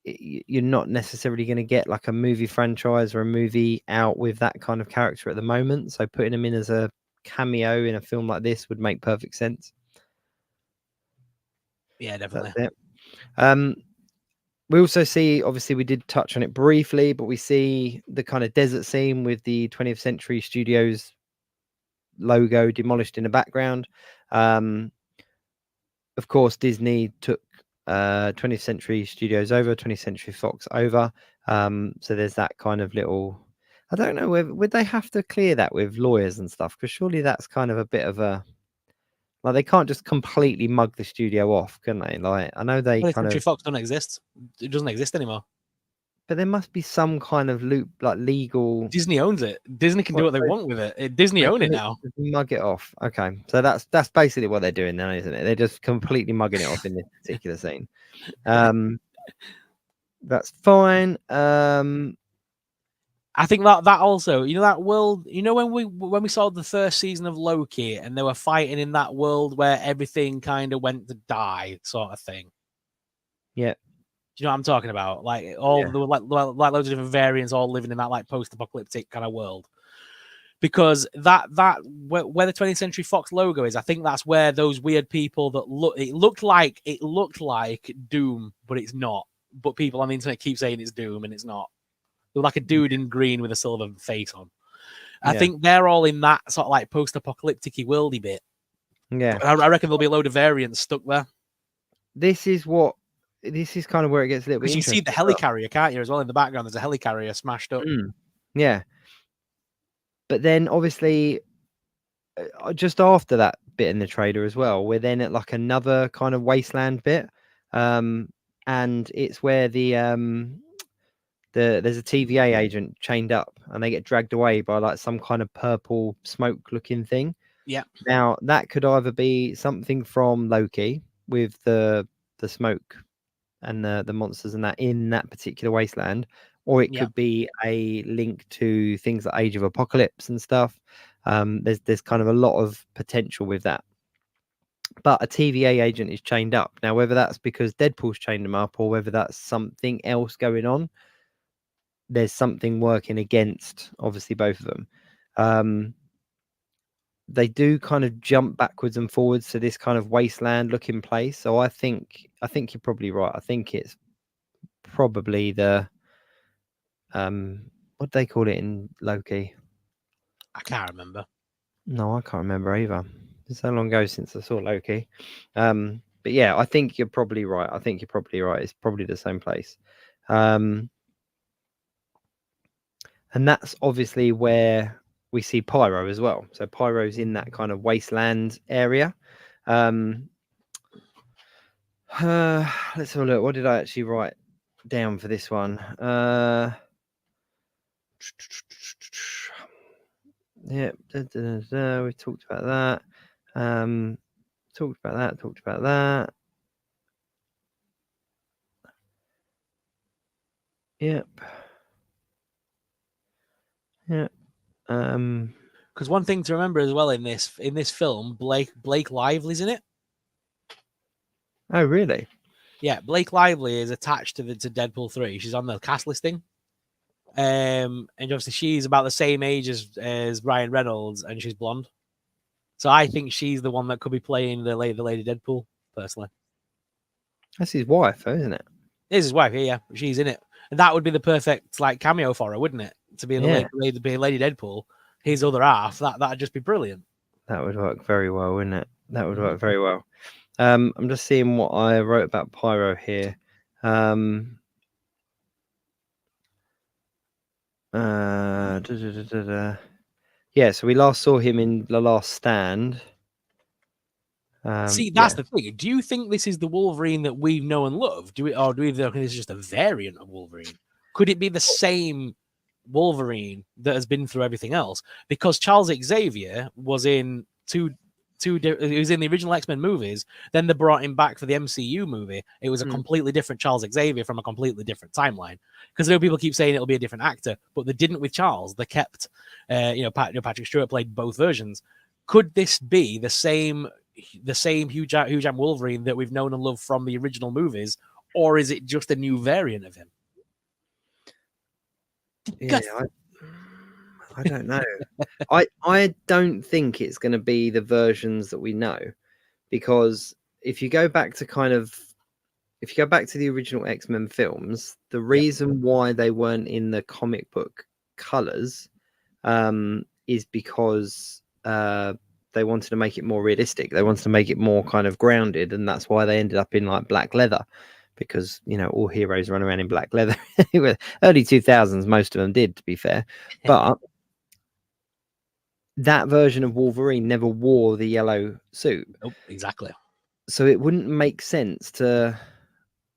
You're not necessarily going to get like a movie franchise or a movie out with that kind of character at the moment. So putting him in as a cameo in a film like this would make perfect sense. Yeah, definitely. That's it. We also see, obviously, we did touch on it briefly, but we see the kind of desert scene with the 20th Century Studios logo demolished in the background. Of course, Disney took 20th Century Studios over, 20th Century Fox over. So there's that kind of little. I don't know, would they have to clear that with lawyers and stuff? Because surely that's kind of a bit of a. Like, they can't just completely mug the studio off, can they? Like, I know they kind of. Fox doesn't exist. It doesn't exist anymore. But there must be some kind of loop, like legal. Disney owns it. Disney can do what they want with it. Disney own it now. Mug it off. Okay, so that's basically what they're doing now, isn't it? They're just completely mugging it off in this particular scene. That's fine. I think that also, that world, when we saw the first season of Loki and they were fighting in that world where everything kind of went to die, sort of thing. Yeah. Do you know what I'm talking about? Like like loads of different variants all living in that like post-apocalyptic kind of world. Because that where the 20th Century Fox logo is, I think that's where those weird people that looked like Doom, but it's not. But people on the internet keep saying it's Doom and it's not. They're like a dude in green with a silver face on. I think they're all in that sort of like post-apocalyptic-y worldy bit. Yeah. I reckon there'll be a load of variants stuck there. This is kind of where it gets a little bit interesting. You see the helicarrier, can't you, as well, in the background? There's a helicarrier smashed up. Yeah. But then, obviously, just after that bit in the trailer as well, we're then at like another kind of wasteland bit. And it's where there's a TVA agent chained up and they get dragged away by like some kind of purple smoke looking thing. Yeah. Now that could either be something from Loki with the smoke and the monsters and that in that particular wasteland, or it could be a link to things like Age of Apocalypse and stuff. There's kind of a lot of potential with that. But a TVA agent is chained up. Now, whether that's because Deadpool's chained him up or whether that's something else going on, there's something working against, obviously, both of them. They do kind of jump backwards and forwards to this kind of wasteland looking place. So I think you're probably right. I think it's probably the what do they call it in Loki? I can't remember. No, I can't remember either. so long ago since I saw Loki. But yeah, I think you're probably right. It's probably the same place. And that's obviously where we see Pyro as well. So Pyro's in that kind of wasteland area. Let's have a look. What did I actually write down for this one? Yeah, we talked about that. Talked about that. Yep. Because one thing to remember as well in this film, Blake Lively's in it. Oh, really? Yeah, Blake Lively is attached to Deadpool 3. She's on the cast listing. And obviously she's about the same age as Ryan Reynolds, and she's blonde. So I think she's the one that could be playing the lady Deadpool, personally. That's his wife, isn't it? It's his wife, yeah. She's in it. And that would be the perfect cameo for her, wouldn't it? To be Lady Deadpool, his other half. That'd just be brilliant. That would work very well, wouldn't it? That would work very well. I'm just seeing what I wrote about Pyro here. Yeah, so we last saw him in The Last Stand. See, that's the thing. Do you think this is the Wolverine that we know and love? Do we think this is just a variant of Wolverine? Could it be the same Wolverine that has been through everything else? Because Charles Xavier was in he was in the original X-Men movies. Then they brought him back for the MCU movie. It was a completely different Charles Xavier from a completely different timeline. Because I know people keep saying it'll be a different actor, but they didn't with Charles. They kept, Patrick Stewart played both versions. Could this be the same Hugh Jackman Wolverine that we've known and loved from the original movies, or is it just a new variant of him? Yeah, I don't know. I don't think it's going to be the versions that we know, because if you go back to the original X-Men films, the reason why they weren't in the comic book colors is because they wanted to make it more realistic. They wanted to make it more kind of grounded, and that's why they ended up in black leather, because all heroes run around in black leather. Early 2000s, most of them did, to be fair. But that version of Wolverine never wore the yellow suit. Nope, exactly. So it wouldn't make sense to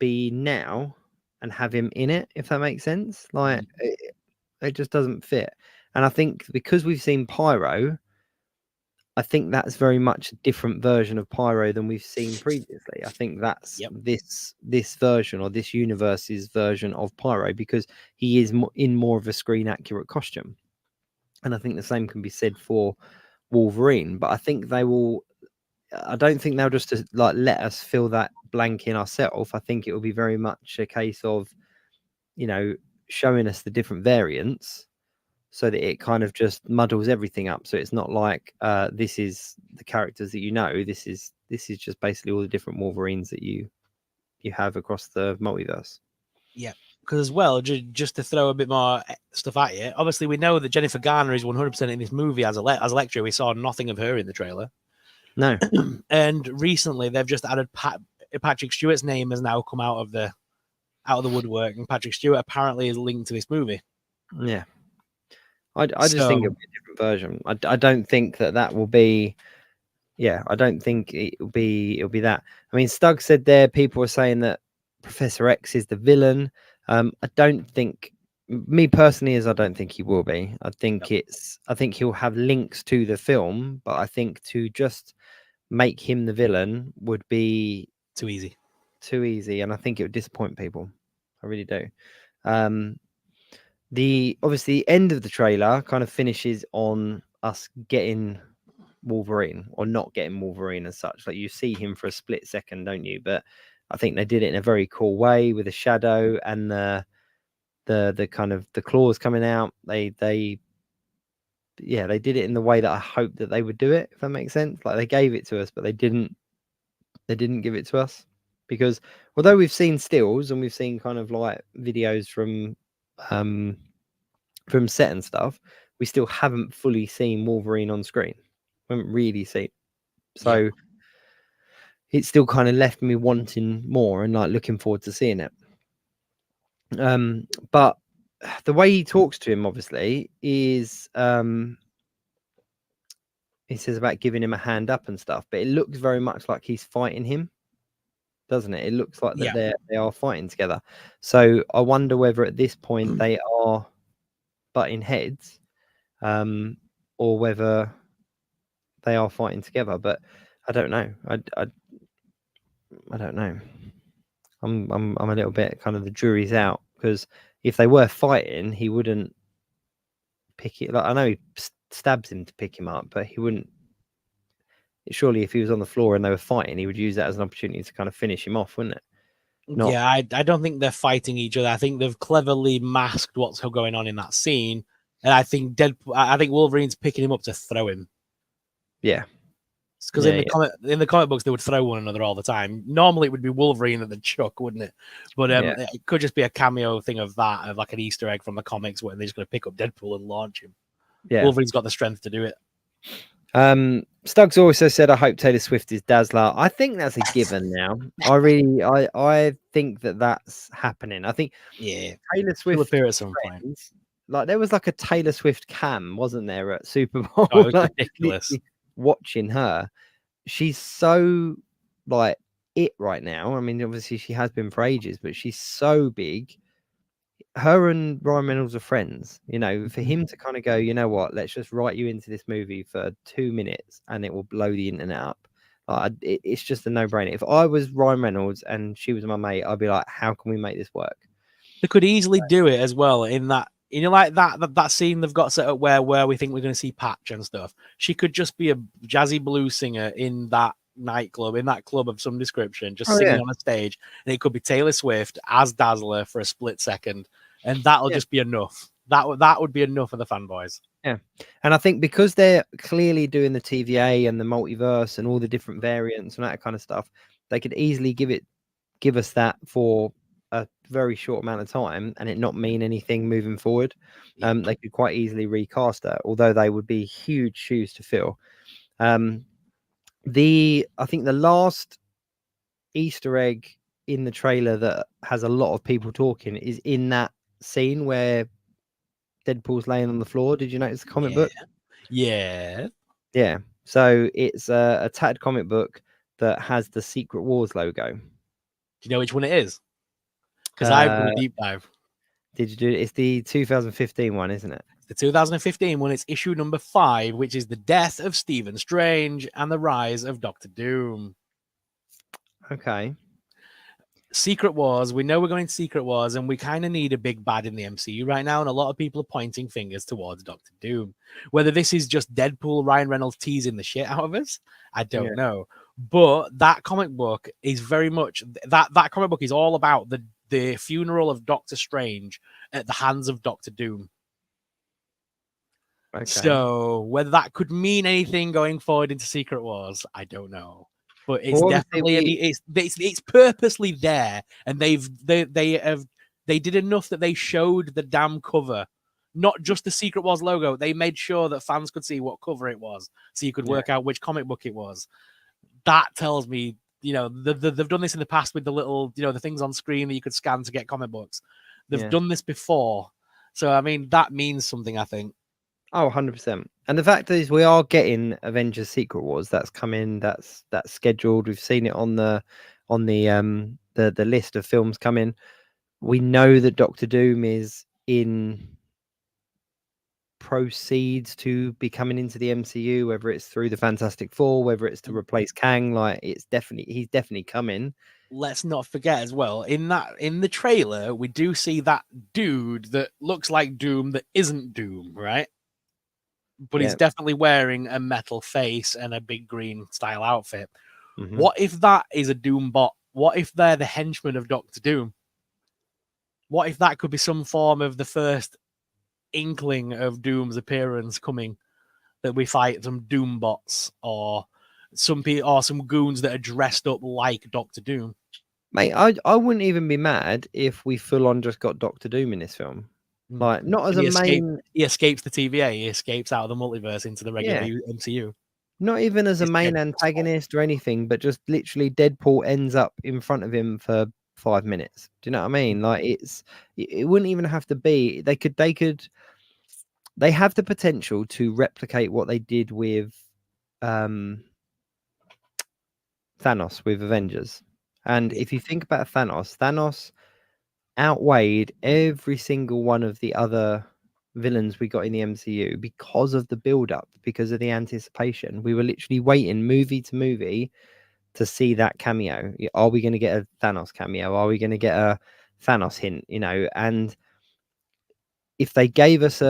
be now and have him in it, if that makes sense. It just doesn't fit. And I think because we've seen Pyro, I think that's very much a different version of Pyro than we've seen previously. I think that's this version, or this universe's version of Pyro, because he is in more of a screen accurate costume. And I think the same can be said for Wolverine. But I think I don't think they'll just let us fill that blank in ourselves. I think it will be very much a case of, showing us the different variants, so that it kind of just muddles everything up. So it's not like this is the characters that this is just basically all the different Wolverines that you have across the multiverse. Yeah, because as well, just to throw a bit more stuff at you, obviously we know that Jennifer Garner is 100% in this movie as Elektra. We saw nothing of her in the trailer. No. And recently they've just added Patrick Stewart's name has now come out of the woodwork, and Patrick Stewart apparently is linked to this movie. Yeah. I just think it'll be a different version. I don't think that will be. Yeah, I don't think it'll be that. I mean, Stug said there, people were saying that Professor X is the villain. I don't think, me personally, I don't think he will be. I think I think he'll have links to the film, but I think to just make him the villain would be too easy, and I think it would disappoint people. I really do. Obviously the end of the trailer kind of finishes on us getting Wolverine, or not getting Wolverine as such. Like, you see him for a split second, don't you? But I think they did it in a very cool way with a shadow and the kind of the claws coming out. They did it in the way that I hoped that they would do it, if that makes sense. Like, they gave it to us, but they didn't give it to us, because although we've seen stills and we've seen kind of like videos from set and stuff, we still haven't fully seen Wolverine on screen. We haven't really seen So it still kind of left me wanting more and like looking forward to seeing it. But the way he talks to him, obviously, is he says about giving him a hand up and stuff, but it looks very much like he's fighting him, doesn't it? It looks like that they are fighting together. So I wonder whether at this point they are butting heads, or whether they are fighting together. But I don't know. I don't know. I'm a little bit kind of the jury's out, because if they were fighting, he wouldn't pick it. Like, I know he stabs him to pick him up, but he wouldn't. Surely, if he was on the floor and they were fighting, he would use that as an opportunity to kind of finish him off, wouldn't it? Yeah, I don't think they're fighting each other. I think they've cleverly masked what's going on in that scene, and I think Wolverine's picking him up to throw him. Yeah, because in the comic books they would throw one another all the time. Normally it would be Wolverine and then Chuck, wouldn't it? But it could just be a cameo thing of that, of like an Easter egg from the comics where they're just going to pick up Deadpool and launch him. Yeah, Wolverine's got the strength to do it. Stuggs also said, "I hope Taylor Swift is Dazzler." I think that's a given now. I think that's happening. I think Taylor Swift will appear at some point. Like there was like a Taylor Swift cam, wasn't there, at Super Bowl? Oh, it was ridiculous. Watching her, she's so like it right now. I mean, obviously she has been for ages, but she's so big. Her and Ryan Reynolds are friends, you know. For him to kind of go, you know what, let's just write you into this movie for 2 minutes and it will blow the internet up. It's just a no-brainer. If I was Ryan Reynolds and she was my mate, I'd be like, how can we make this work? They could easily do it as well in that, you know, like that scene they've got set up where we think we're going to see Patch and stuff. She could just be a jazzy blues singer in that nightclub, in that club of some description, just singing on a stage, and it could be Taylor Swift as Dazzler for a split second, and that'll just be enough. That would be enough for the fanboys. Yeah, and I think because they're clearly doing the TVA and the multiverse and all the different variants and that kind of stuff, they could easily give us that for a very short amount of time and it not mean anything moving forward. They could quite easily recast that, although they would be huge shoes to fill. I think the last Easter egg in the trailer that has a lot of people talking is in that scene where Deadpool's laying on the floor. Did you notice the comic book? Yeah. So it's a tattered comic book that has the Secret Wars logo. Do you know which one it is? Because I've done a deep dive. Did you do it? It's the 2015 one, isn't it? The 2015 one. It's issue number 5, which is the death of Stephen Strange and the rise of Doctor Doom. Okay. Secret Wars. We know we're going to Secret Wars, and we kind of need a big bad in the MCU right now, and a lot of people are pointing fingers towards Doctor Doom. Whether this is just Deadpool, Ryan Reynolds teasing the shit out of us, I don't know. But that comic book is very much that comic book is all about the funeral of Doctor Strange at the hands of Doctor Doom. Okay. So whether that could mean anything going forward into Secret Wars, I don't know. But it's definitely it's purposely there, and they did enough that they showed the damn cover, not just the Secret Wars logo. They made sure that fans could see what cover it was, so you could work out which comic book it was. That tells me, you know, they've done this in the past with the little, you know, the things on screen that you could scan to get comic books. They've done this before, so I mean that means something, I think. Oh, 100%. And the fact is, we are getting Avengers Secret Wars. That's coming. That's scheduled. We've seen it on the list of films coming. We know that Doctor Doom is in proceeds to be coming into the MCU, whether it's through the Fantastic Four, whether it's to replace Kang. Like he's definitely coming. Let's not forget as well, in the trailer, we do see that dude that looks like Doom that isn't Doom, right? But he's definitely wearing a metal face and a big green style outfit. Mm-hmm. What if that is a Doom bot? What if they're the henchmen of Doctor Doom? What if that could be some form of the first inkling of Doom's appearance coming? That we fight some Doom bots or some goons that are dressed up like Doctor Doom. Mate, I wouldn't even be mad if we full on just got Doctor Doom in this film. Like, not as he escapes the TVA, he escapes out of the multiverse into the regular MCU. Not even as a His main Deadpool spot. antagonist or anything, but just literally Deadpool ends up in front of him for 5 minutes. Do you know what I mean? Like it wouldn't even have to be. They have the potential to replicate what they did with Thanos with Avengers. And Yeah. if you think about Thanos outweighed every single one of the other villains we got in the MCU because of the build up, because of the anticipation. We were literally waiting movie to movie to see that cameo. Are we going to get a Thanos cameo? Are we going to get a Thanos hint? And if they gave us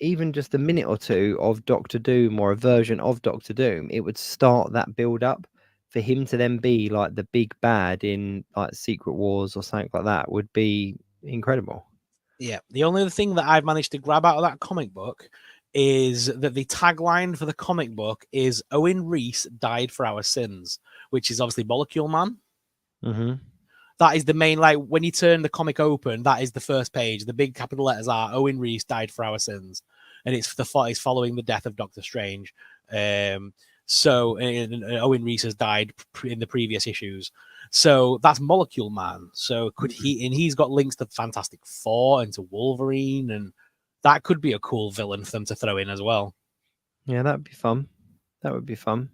even just a minute or two of Doctor Doom or a version of Doctor Doom, it would start that build up for him to then be like the big bad in like Secret Wars or something like that would be incredible. Yeah. The only other thing that I've managed to grab out of that comic book is that the tagline for the comic book is Owen Reese died for our sins, which is obviously Molecule Man. Mm-hmm. That is the main, like, when you turn the comic open, that is the first page. The big capital letters are Owen Reese died for our sins. And it's following the death of Doctor Strange. So Owen Reese has died in the previous issues. So that's Molecule Man. So could he, and he's got links to Fantastic Four and to Wolverine, and that could be a cool villain for them to throw in as well. Yeah, that'd be fun. That would be fun.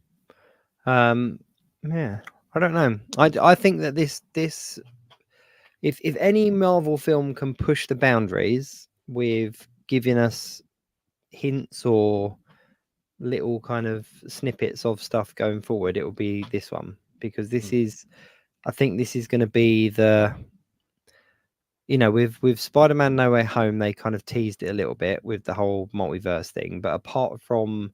Yeah, I don't know. I think that this if any Marvel film can push the boundaries with giving us hints or little kind of snippets of stuff going forward, it will be this one, because I think this is going to be with Spider-Man No Way Home, they kind of teased it a little bit with the whole multiverse thing, but apart from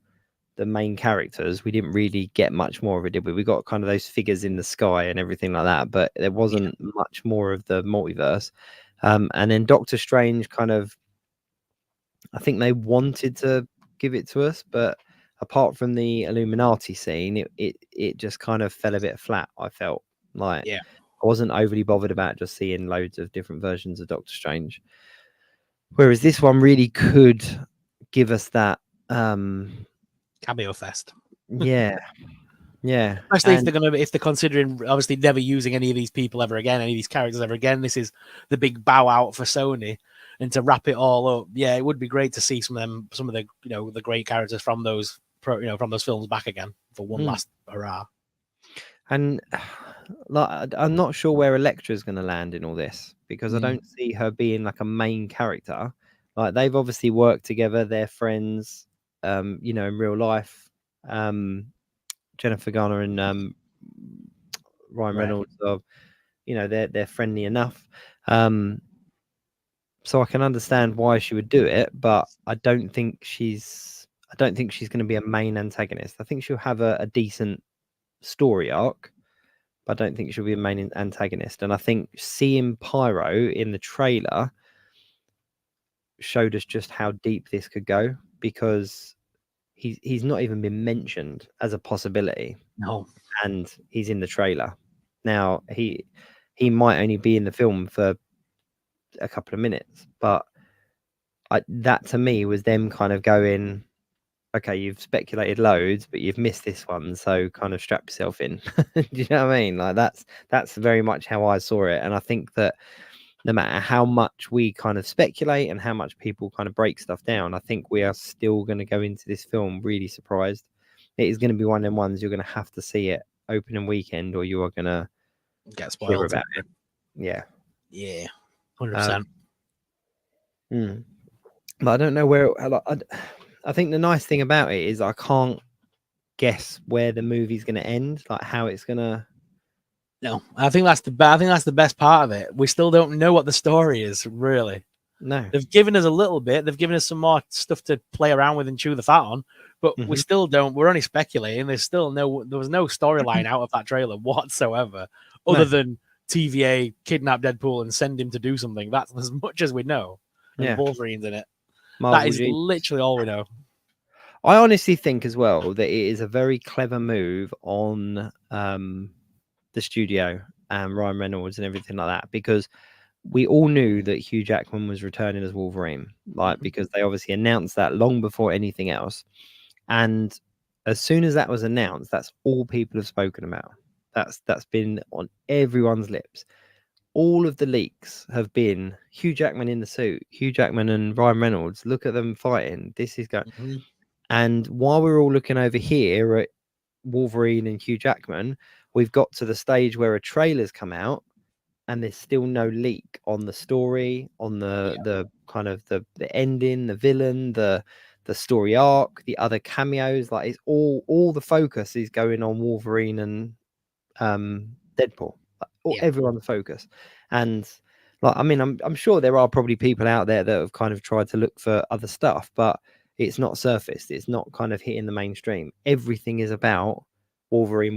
the main characters, we didn't really get much more of it, did we? We got kind of those figures in the sky and everything like that, but there wasn't much more of the multiverse. And then Doctor Strange kind of, I think they wanted to give it to us, but apart from the Illuminati scene, it just kind of fell a bit flat. I felt like Yeah. I wasn't overly bothered about just seeing loads of different versions of Doctor Strange. Whereas this one really could give us that Cameo fest. yeah. Especially And if they're considering obviously never using any of these people ever again, any of these characters ever again. This is the big bow out for Sony, and to wrap it all up, yeah, it would be great to see some of the the great characters from those from those films back again for one last hurrah. And like, I'm not sure where Elektra is going to land in all this, because I don't see her being like a main character. Like, they've obviously worked together, they're friends, in real life. Jennifer Garner and Ryan Reynolds are, they're friendly enough. So I can understand why she would do it, but I don't think she's going to be a main antagonist. I think she'll have a decent story arc, but I don't think she'll be a main antagonist. And I think seeing Pyro in the trailer showed us just how deep this could go, because he's not even been mentioned as a possibility. No. And he's in the trailer. Now he might only be in the film for a couple of minutes, but that to me was them kind of going, okay, you've speculated loads, but you've missed this one, so kind of strap yourself in. Do you know what I mean? Like, that's very much how I saw it. And I think that no matter how much we kind of speculate and how much people kind of break stuff down, I think we are still going to go into this film really surprised. It is going to be one of them ones you're going to have to see it opening weekend, or you are going to Get spoiled hear about it. Yeah. 100%. But I don't know where. I think the nice thing about it is I can't guess where the movie's going to end, like how it's going to. No, I think that's the best part of it. We still don't know what the story is, really. No, they've given us a little bit. They've given us some more stuff to play around with and chew the fat on, but we still don't. We're only speculating. There was no storyline out of that trailer whatsoever, other than TVA kidnap Deadpool and send him to do something. That's as much as we know. And Wolverine's in it. Marvel that is literally all we know. I honestly think as well that it is a very clever move on the studio and Ryan Reynolds and everything like that, because we all knew that Hugh Jackman was returning as Wolverine, like because they obviously announced that long before anything else. And as soon as that was announced, that's all people have spoken about. That's been on everyone's lips. All of the leaks have been Hugh Jackman in the suit, Hugh Jackman and Ryan Reynolds. Look at them fighting. This is going. Mhm. And while we're all looking over here at Wolverine and Hugh Jackman, we've got to the stage where a trailer's come out and there's still no leak on the story, on the kind of the ending, the villain, the story arc, the other cameos. Like it's all the focus is going on Wolverine and Deadpool. Yeah. Everyone's focus. And like I mean, I'm sure there are probably people out there that have kind of tried to look for other stuff, but it's not surfaced. It's not kind of hitting the mainstream. Everything is about Wolverine,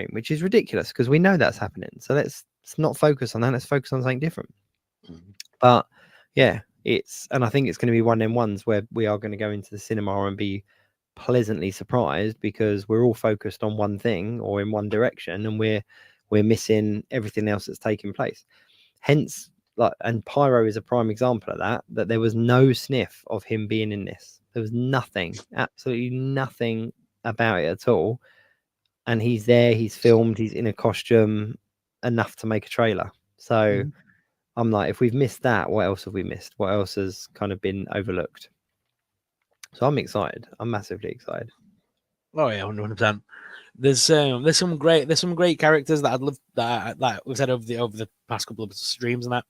which is ridiculous because we know that's happening. So let's not focus on that. Let's focus on something different. Mhm. But yeah, and I think it's going to be one of them ones where we are going to go into the cinema and be pleasantly surprised because we're all focused on one thing or in one direction, and we're missing everything else that's taking place. Hence, like, and Pyro is a prime example of that there was no sniff of him being in this. There was nothing, absolutely nothing about it at all. And he's there, he's filmed, he's in a costume, enough to make a trailer. So Mhm. I'm like, if we've missed that, what else have we missed? What else has kind of been overlooked? So I'm excited. I'm massively excited. Oh yeah, 100%. There's some great characters that I'd love that we've said over the past couple of streams and that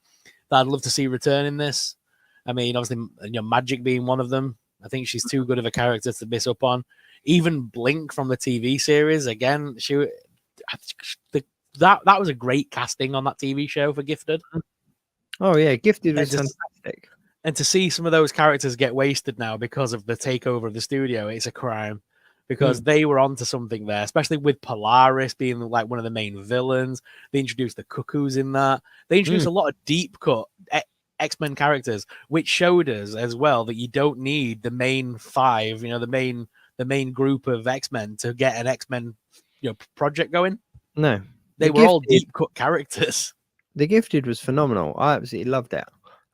I'd love to see return in this. I mean, obviously, Magic being one of them. I think she's too good of a character to miss up on. Even Blink from the TV series, again, that was a great casting on that TV show for Gifted. Oh yeah, Gifted was fantastic. And to see some of those characters get wasted now because of the takeover of the studio, it's a crime. Because they were onto something there, especially with Polaris being like one of the main villains. They introduced the Cuckoos in that. They introduced a lot of deep cut X-Men characters, which showed us as well that you don't need the main five, the main group of X-Men to get an X-Men project going. No, they were all deep cut characters. The Gifted was phenomenal. I absolutely loved it.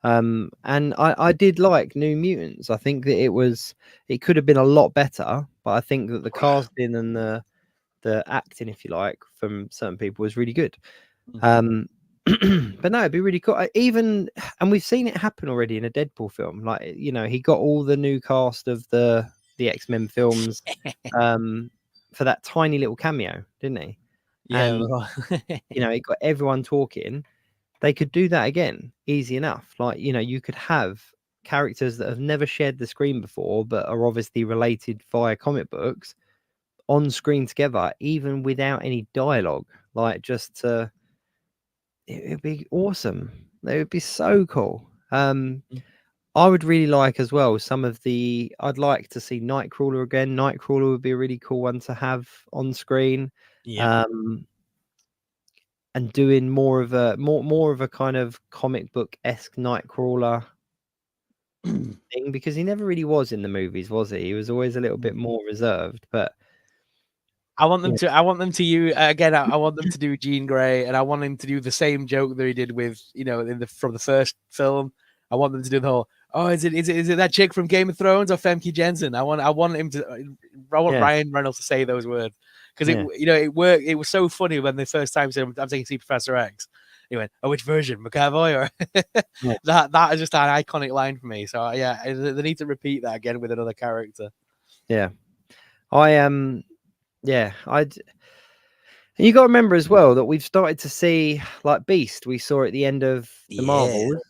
And I did like New Mutants. I think that it could have been a lot better, but I think that the casting and the acting, if you like, from certain people was really good. But no, it'd be really cool. And we've seen it happen already in a Deadpool film. Like, he got all the new cast of the X-Men films for that tiny little cameo, didn't he? Yeah. And it got everyone talking. They could do that again, easy enough. Like, you could have characters that have never shared the screen before, but are obviously related via comic books on screen together, even without any dialogue. Like, it would be awesome. They would be so cool. I would really like as well I'd like to see Nightcrawler again. Nightcrawler would be a really cool one to have on screen. Yeah. And doing more of a kind of comic book-esque Nightcrawler thing, because he never really was in the movies, was he? He was always a little bit more reserved. But I want them to. I want them to use again. I want them to do Jean Grey, and I want him to do the same joke that he did with from the first film. I want them to do the whole. Oh, is it that chick from Game of Thrones or Femke Jensen? I want him to. I want Ryan Reynolds to say those words because it worked. It was so funny when the first time he said, "I'm taking to see Professor X." He went, "Oh, which version, McAvoy?" Or that is just an iconic line for me. So yeah, they need to repeat that again with another character. Yeah, and you got to remember as well that we've started to see, like, Beast. We saw at the end of the Marvels.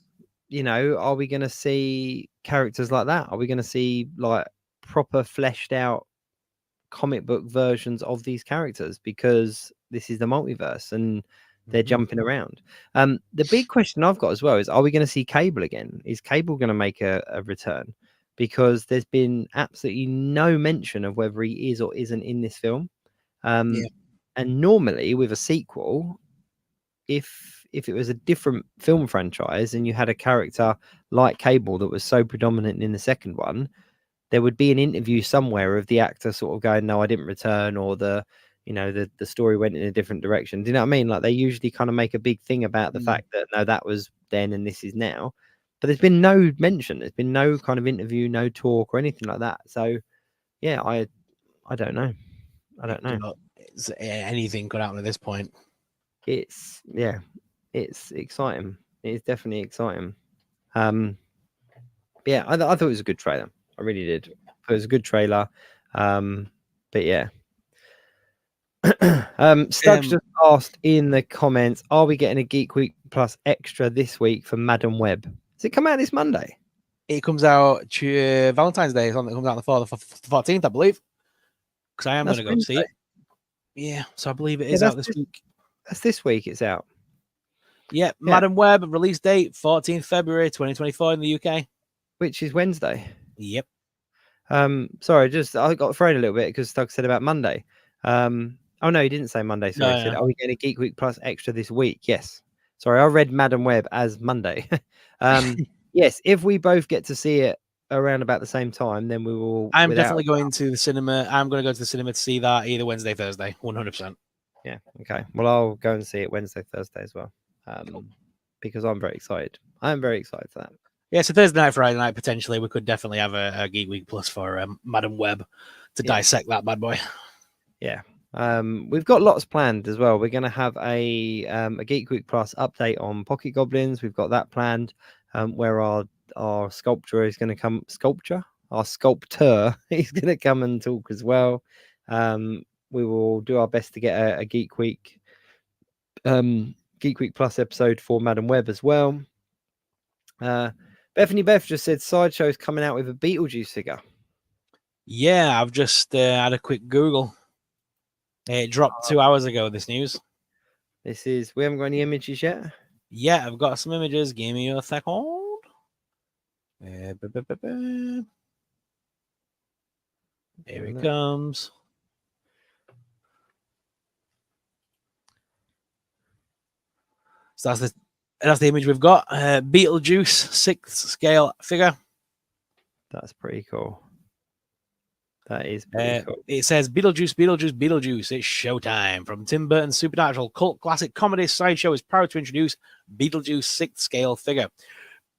Are we going to see characters like that? Are we going to see like proper fleshed out comic book versions of these characters? Because this is the multiverse and they're jumping around. The big question I've got as well is, are we going to see Cable again? Is Cable going to make a return? Because there's been absolutely no mention of whether he is or isn't in this film. And normally with a sequel, if it was a different film franchise and you had a character like Cable that was so predominant in the second one, there would be an interview somewhere of the actor sort of going, "No, I didn't return," or the story went in a different direction. Do you know what I mean? Like, they usually kind of make a big thing about the fact that no, that was then and this is now. But there's been no mention. There's been no kind of interview, no talk or anything like that. So yeah, I don't know. Anything could happen at this point. It's exciting. It's definitely exciting. Yeah, I thought it was a good trailer. I really did. It was a good trailer. But yeah. Stugs just asked in the comments, are we getting a Geek Week Plus extra this week for Madam Web? Does it come out this Monday? It comes out Valentine's Day. It comes out on the 14th, I believe. Because I am going to go see it. Yeah, so I believe it is out this week. That's this week it's out. Yeah, Madam Web, release date 14th February 2024 in the UK. Which is Wednesday. Yep. Sorry, I got thrown a little bit because Doug said about Monday. Oh no, he didn't say Monday. Sorry, he said, are we getting a Geek Week Plus extra this week? Yes. Sorry, I read Madam Web as Monday. Yes, if we both get to see it around about the same time, then we will. I'm definitely going to the cinema. I'm going to go to the cinema to see that either Wednesday, Thursday, 100%. Yeah. Okay. Well, I'll go and see it Wednesday, Thursday as well. Because I'm very excited. I'm very excited for that. Yeah, so Thursday night, Friday night, potentially, we could definitely have a Geek Week Plus for Madam Web to dissect that bad boy. Yeah. We've got lots planned as well. We're going to have a Geek Week Plus update on Pocket Goblins. We've got that planned, where our sculptor is going to come. Our sculptor is going to come and talk as well. We will do our best to get a Geek Week Plus episode for Madam Web as well. Bethany Beth just said Sideshow's coming out with a Beetlejuice figure. Yeah, I've just had a quick Google. It dropped 2 hours ago, this news. We haven't got any images yet? Yeah, I've got some images. Give me a second. Here it comes. So that's the image we've got. Beetlejuice 6th scale figure. That's pretty cool. That is pretty cool. It says Beetlejuice, Beetlejuice, Beetlejuice. It's showtime. From Tim Burton's supernatural cult classic comedy, Sideshow is proud to introduce Beetlejuice 6th scale figure.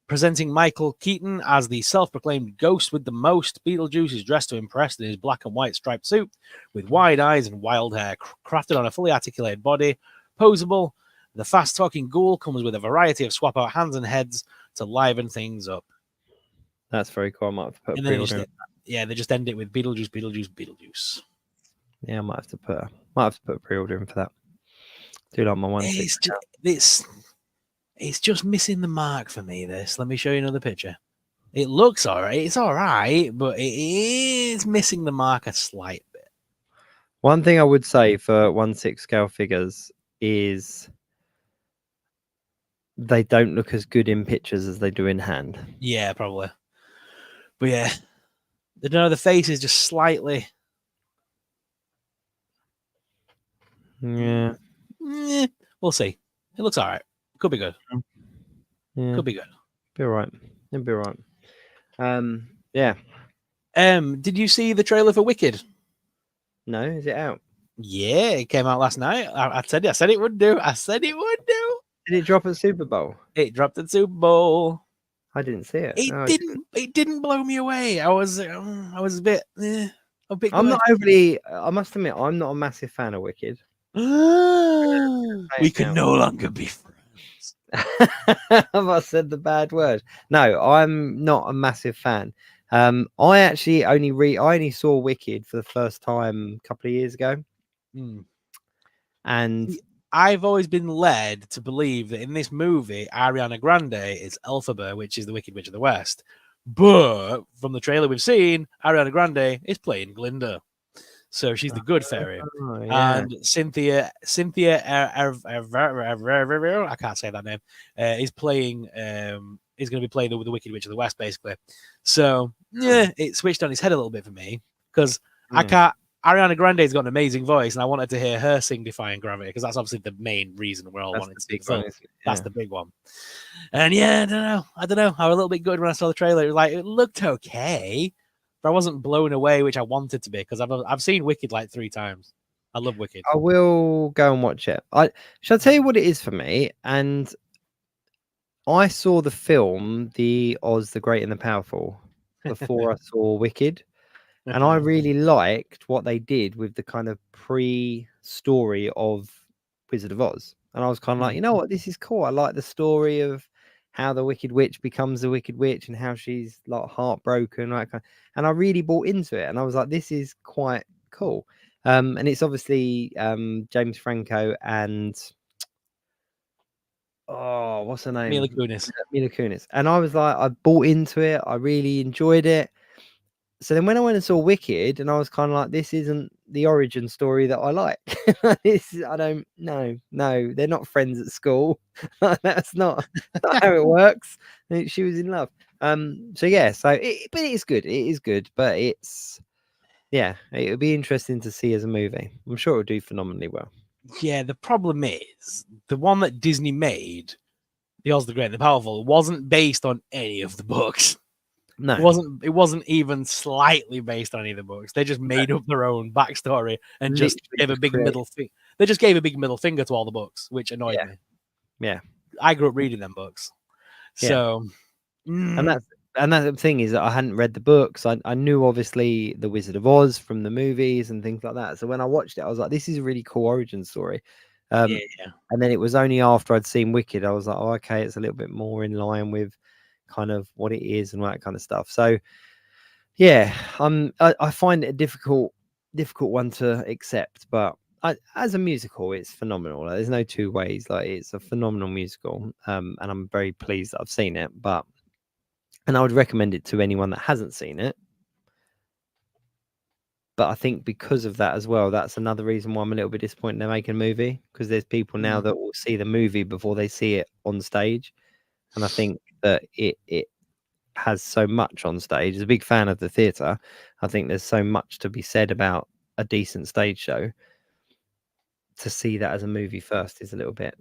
Presenting Michael Keaton as the self-proclaimed ghost with the most, Beetlejuice is dressed to impress in his black and white striped suit with wide eyes and wild hair, crafted on a fully articulated body, posable. The fast-talking ghoul comes with a variety of swap-out hands and heads to liven things up. That's very cool. I might have to put a pre-order. They just end it with Beetlejuice, Beetlejuice, Beetlejuice. Yeah, I might have to put a pre-order in for that. Do like my one. It's just missing the mark for me. This. Let me show you another picture. It looks all right. It's all right, but it is missing the mark a slight bit. One thing I would say for 1/6 scale figures is they don't look as good in pictures as they do in hand. Yeah, probably. But yeah, the face is just slightly. Yeah. We'll see. It looks all right. Could be good. Yeah. Could be good. Be all right. It'll be all right. Yeah. Did you see the trailer for Wicked? No, is it out? Yeah, it came out last night. I said it would do. Did it drop at Super Bowl? It dropped at Super Bowl. I didn't see it. It didn't blow me away. I was a bit. I'm not overly. I must admit, I'm not a massive fan of Wicked. We can no longer be friends. Have I said the bad word? No, I'm not a massive fan. I actually only saw Wicked for the first time a couple of years ago. And I've always been led to believe that in this movie, Ariana Grande is Elphaba, which is the Wicked Witch of the West. But from the trailer we've seen, Ariana Grande is playing Glinda. So she's the good fairy. Oh, yeah. And Cynthia I can't say that name, is playing, is going to be playing the Wicked Witch of the West, basically. So, yeah, it switched on its head a little bit for me because Ariana Grande's got an amazing voice, and I wanted to hear her sing Defying Gravity because that's obviously the main reason we're all wanting to see the film. That's the big one. And yeah, I don't know. I was a little bit good when I saw the trailer. It was like, it looked okay, but I wasn't blown away, which I wanted to be because I've seen Wicked like 3 times. I love Wicked. I will go and watch it. Shall I tell you what it is for me? And I saw the film, The Oz, the Great and the Powerful, before I saw Wicked. And I really liked what they did with the kind of pre-story of Wizard of Oz. And I was kind of like, you know what, this is cool. I like the story of how the Wicked Witch becomes the Wicked Witch and how she's like heartbroken, right? And I really bought into it. And I was like, this is quite cool. And it's obviously James Franco and what's her name? Mila Kunis. Mila Kunis. And I was like, I bought into it. I really enjoyed it. So then when I went and saw Wicked, and I was kind of like, this isn't the origin story that I like. I don't know. No, they're not friends at school. That's not how it works. She was in love. So yeah, but it is good. It is good, but it would be interesting to see as a movie. I'm sure it'll do phenomenally well. Yeah, the problem is the one that Disney made, The Oz the Great and the Powerful, wasn't based on any of the books. No, it wasn't even slightly based on any of the books. They just made up their own backstory and just gave a big middle finger. They just gave a big middle finger to all the books, which annoyed me. Yeah, I grew up reading them books, so and that's the thing is that I hadn't read the books. I knew obviously the Wizard of Oz from the movies and things like that. So when I watched it, I was like, this is a really cool origin story. And then it was only after I'd seen Wicked, I was like, oh, okay, it's a little bit more in line with kind of what it is and all that kind of stuff. So yeah, I find it a difficult one to accept, but as a musical, it's phenomenal. Like, there's no two ways. Like, it's a phenomenal musical, and I'm very pleased that I've seen it. And I would recommend it to anyone that hasn't seen it. But I think because of that as well, that's another reason why I'm a little bit disappointed they're making a movie, because there's people now that will see the movie before they see it on stage. And I think that it has so much on stage. As a big fan of the theatre, I think there's so much to be said about a decent stage show. To see that as a movie first is a little bit,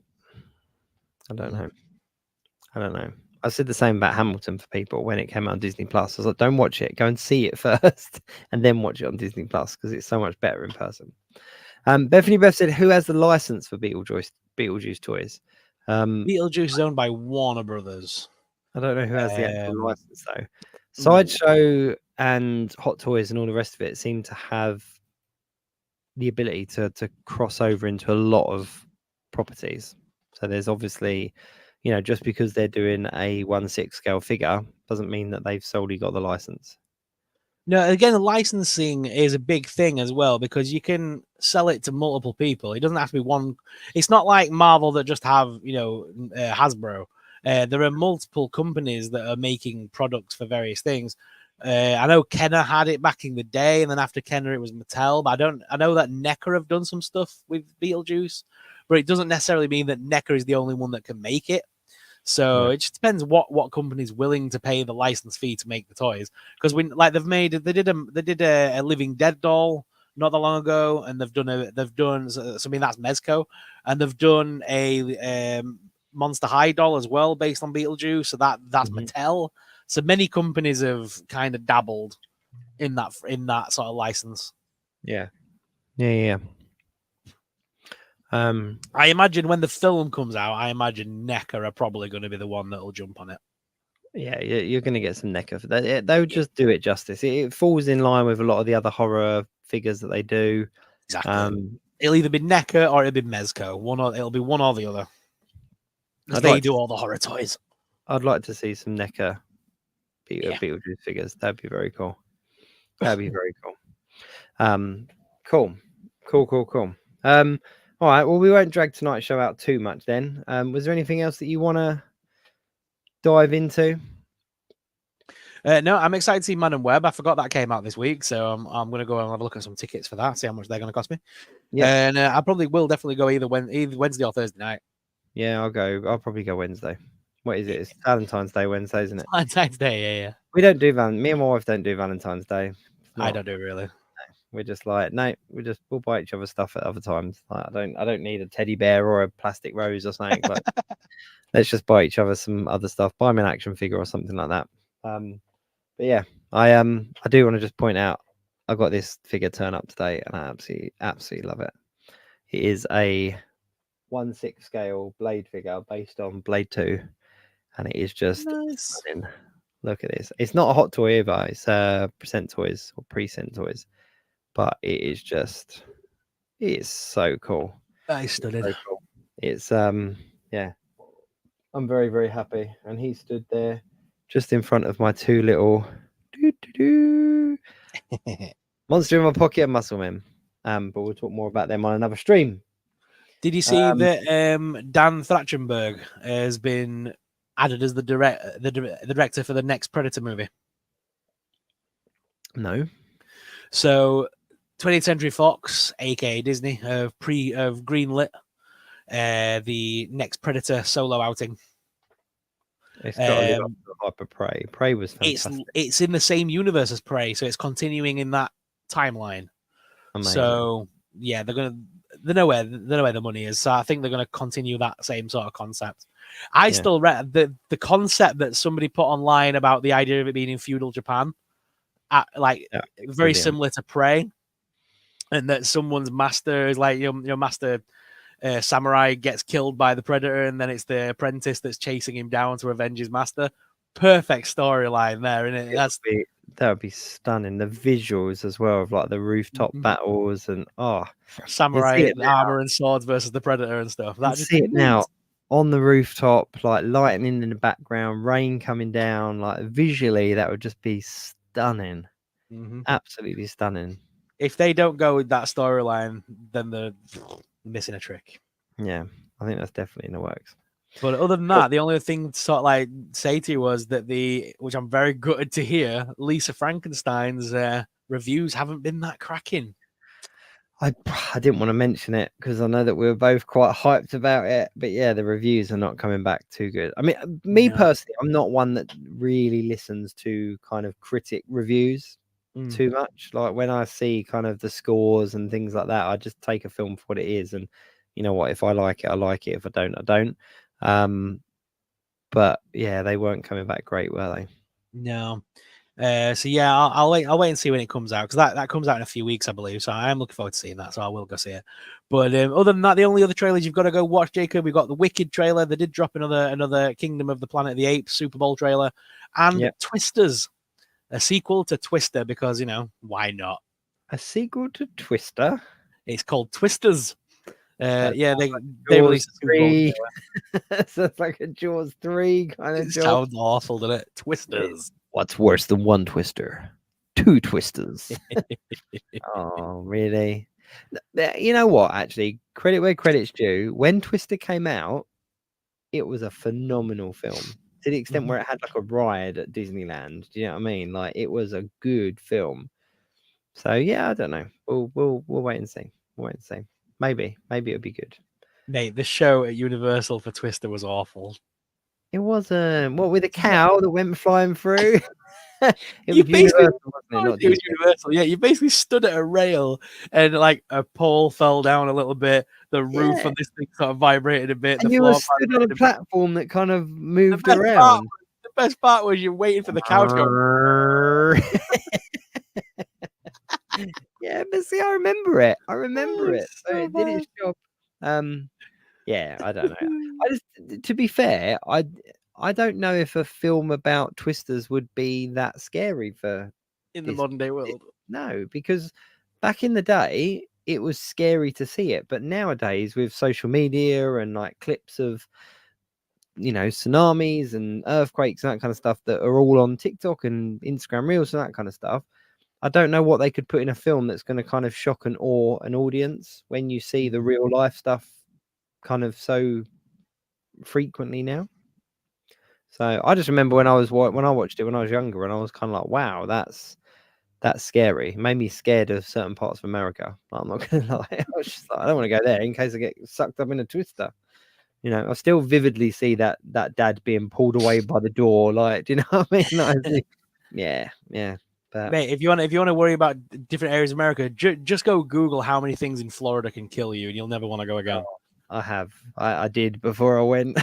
I don't know. I said the same about Hamilton for people when it came out on Disney Plus. I was like, don't watch it, go and see it first and then watch it on Disney Plus, because it's so much better in person. Bethany Beth said, who has the license for Beetlejuice toys? Beetlejuice is owned by Warner Brothers. I don't know who has the actual license though. Sideshow and Hot Toys and all the rest of it seem to have the ability to cross over into a lot of properties. So there's obviously, just because they're doing a 1/6 scale figure doesn't mean that they've solely got the license. No, again, licensing is a big thing as well, because you can sell it to multiple people. It doesn't have to be one. It's not like Marvel that just have, Hasbro. There are multiple companies that are making products for various things. I know Kenner had it back in the day, and then after Kenner it was Mattel. But I know that NECA have done some stuff with Beetlejuice, but it doesn't necessarily mean that NECA is the only one that can make it. So It just depends what company's willing to pay the license fee to make the toys. Because they did a Living Dead doll not that long ago, and they've done something that's Mezco, and they've done a Monster High doll as well based on Beetlejuice. So that's Mattel. So many companies have kind of dabbled in that sort of license. Yeah. I imagine when the film comes out, NECA are probably going to be the one that'll jump on it. Yeah, you're going to get some NECA for that. They'll just do it justice. It falls in line with a lot of the other horror figures that they do. Exactly. It'll either be NECA or it'll be Mezco. It'll be one or the other. They do all the horror toys. I'd like to see some NECA Beetlejuice figures. That'd be very cool. That'd be very cool. Cool. All right. Well, we won't drag tonight's show out too much then. Was there anything else that you want to dive into? No, I'm excited to see Man and Web. I forgot that came out this week, so I'm going to go and have a look at some tickets for that, see how much they're going to cost me. Yeah, and I probably will definitely go either Wednesday or Thursday night. Yeah, I'll probably go Wednesday. What is it? It's Valentine's Day Wednesday, isn't it? Valentine's Day, yeah. We don't do me and my wife don't do Valentine's Day. I don't do it really. We're just like, no, we'll buy each other stuff at other times. Like, I don't need a teddy bear or a plastic rose or something. But let's just buy each other some other stuff. Buy me an action figure or something like that. But yeah, I do want to just point out, I got this figure turn up today, and I absolutely love it. It is a 1/6 scale Blade figure based on Blade 2, and it is just stunning. Look at this. It's not a hot toy either. It's Present Toys or Present Toys, but it is just, it's so cool. I stood it. So cool. It's yeah. I'm very, very happy. And he stood there just in front of my two little monster in my pocket and muscle men. But we'll talk more about them on another stream. Did you see that Dan Trachtenberg has been added as the director for the next Predator movie? No. So 20th Century Fox, aka Disney, have greenlit the next Predator solo outing. It's got to live up to the hype of Prey. Prey was fantastic. It's in the same universe as Prey, so it's continuing in that timeline. Amazing. So yeah, they know where the money is. So I think they're gonna continue that same sort of concept. I still read the concept that somebody put online about the idea of it being in feudal Japan, very similar to Prey, and that someone's master is like your master samurai gets killed by the predator, and then it's the apprentice that's chasing him down to avenge his master. Perfect storyline there, isn't it? That would be stunning. The visuals as well of like the rooftop battles and samurai armor and swords versus the predator and stuff. That see it now on the rooftop, like lightning in the background, rain coming down. Like visually, that would just be stunning. Absolutely stunning. If they don't go with that storyline, then they're missing a trick. Yeah, I think that's definitely in the works. But other than that, the only thing to sort of like say to you was that which I'm very gutted to hear, Lisa Frankenstein's reviews haven't been that cracking. I didn't want to mention it because I know that we were both quite hyped about it, but yeah, the reviews are not coming back too good. I mean, me personally, I'm not one that really listens to kind of critic reviews too much. Like when I see kind of the scores and things like that, I just take a film for what it is, and you know what, if I like it, I like it. If I don't, I don't. But yeah, they weren't coming back great, were they? No. So yeah, I'll wait and see when it comes out, because that comes out in a few weeks, I believe. So I am looking forward to seeing that. So I will go see it. But other than that, the only other trailers you've got to go watch, Jacob, we've got the Wicked trailer. They did drop another Kingdom of the Planet of the Apes Super Bowl trailer, and Twisters, a sequel to Twister, because why not? A sequel to Twister? It's called Twisters. They released three. Sounds like a Jaws 3 kind of. It sounds awful, doesn't it? Twisters. What's worse than one Twister? Two Twisters. Oh, really? You know what? Actually, credit where credit's due. When Twister came out, it was a phenomenal film. To the extent where it had like a ride at Disneyland. Do you know what I mean? Like it was a good film. So yeah, I don't know. We'll wait and see. We'll wait and see. Maybe it'll be good. Mate, the show at Universal for Twister was awful. It wasn't. What, with a cow that went flying through? It was Universal. Yeah, you basically stood at a rail and like a pole fell down a little bit. The roof on this thing sort of vibrated a bit. And you were stood on a platform that kind of moved around. The best part was you're waiting for the cow to go. Yeah, but see, I remember it. So it did its job. Yeah, I don't know. To be fair, I don't know if a film about Twisters would be that scary in the modern day world. No, because back in the day, it was scary to see it. But nowadays, with social media and like clips of, tsunamis and earthquakes and that kind of stuff that are all on TikTok and Instagram Reels and that kind of stuff, I don't know what they could put in a film that's going to kind of shock and awe an audience when you see the real life stuff kind of so frequently now. So I just remember when I watched it when I was younger, and I was kind of like, wow, that's scary. It made me scared of certain parts of America. I'm not gonna lie. I was just like, I don't want to go there in case I get sucked up in a Twister. I still vividly see that dad being pulled away by the door. Like, do you know what I mean? Like, yeah. But, mate, if you want to worry about different areas of America, just go Google how many things in Florida can kill you, and you'll never want to go again. I did before I went.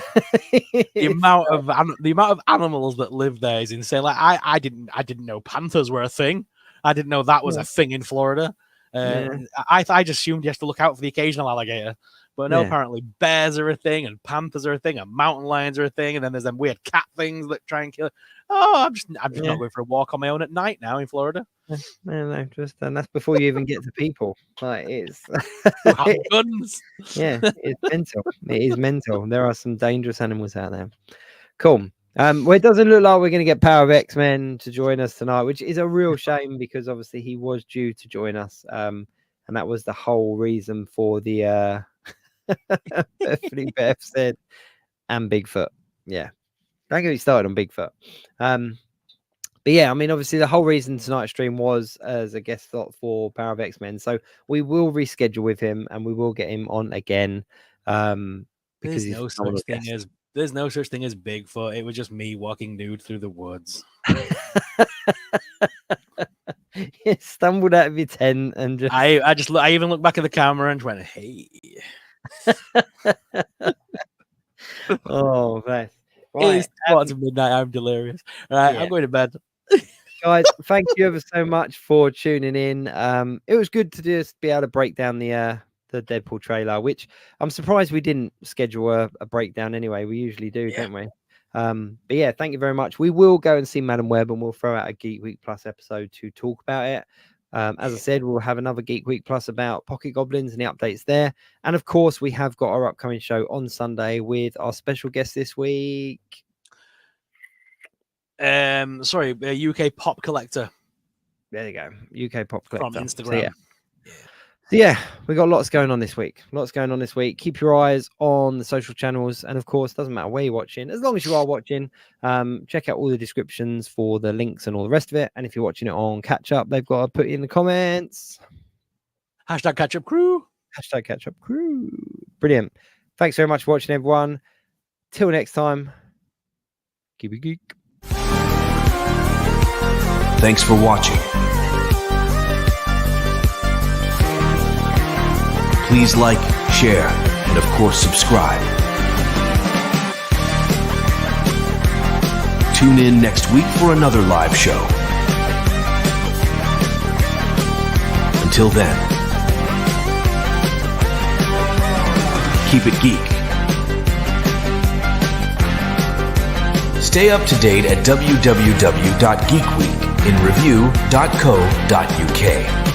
the amount of animals that live there is insane. Like I didn't know panthers were a thing. I didn't know that was a thing in Florida. I just assumed you have to look out for the occasional alligator, but no, apparently bears are a thing, and panthers are a thing, and mountain lions are a thing, and then there's them weird cat things that try and kill. Oh, I'm just not going for a walk on my own at night now in Florida. No, just and that's before you even get to people. Like it's guns. Yeah, it's mental. It is mental. There are some dangerous animals out there. Cool. Well, it doesn't look like we're going to get Power of X-Men to join us tonight, which is a real shame because obviously he was due to join us, and that was the whole reason for the Bethany Beth said and Bigfoot. Yeah, don't get me started on Bigfoot. But yeah, I mean, obviously the whole reason tonight's stream was as a guest slot for Power of X-Men, so we will reschedule with him and we will get him on again. Because there's no such thing as Bigfoot. It was just me walking nude through the woods. You stumbled out of your tent and just... I even looked back at the camera and went, "Hey." Oh, nice. Right. It's quarter to midnight. I'm delirious. All right, I'm going to bed. Guys, thank you ever so much for tuning in. It was good to just be able to break down the Deadpool trailer, which I'm surprised we didn't schedule a breakdown anyway. We usually do, don't we? But yeah, thank you very much. We will go and see Madam Web and we'll throw out a Geek Week Plus episode to talk about it. As I said, we'll have another Geek Week Plus about Pocket Goblins and the updates there. And of course, we have got our upcoming show on Sunday with our special guest this week. UK Pop Collector. There you go. UK Pop Collector. From Instagram. So yeah, we got lots going on this week. Keep your eyes on the social channels. And of course, doesn't matter where you're watching. As long as you are watching, check out all the descriptions for the links and all the rest of it. And if you're watching it on Catch Up, they've got to put it in the comments. Hashtag Catch Up Crew. Hashtag Catch Up Crew. Brilliant. Thanks very much for watching, everyone. Till next time, keep it geek. Thanks for watching. Please like, share, and of course subscribe. Tune in next week for another live show. Until then, keep it geek. Stay up to date at www.geekweekinreview.co.uk.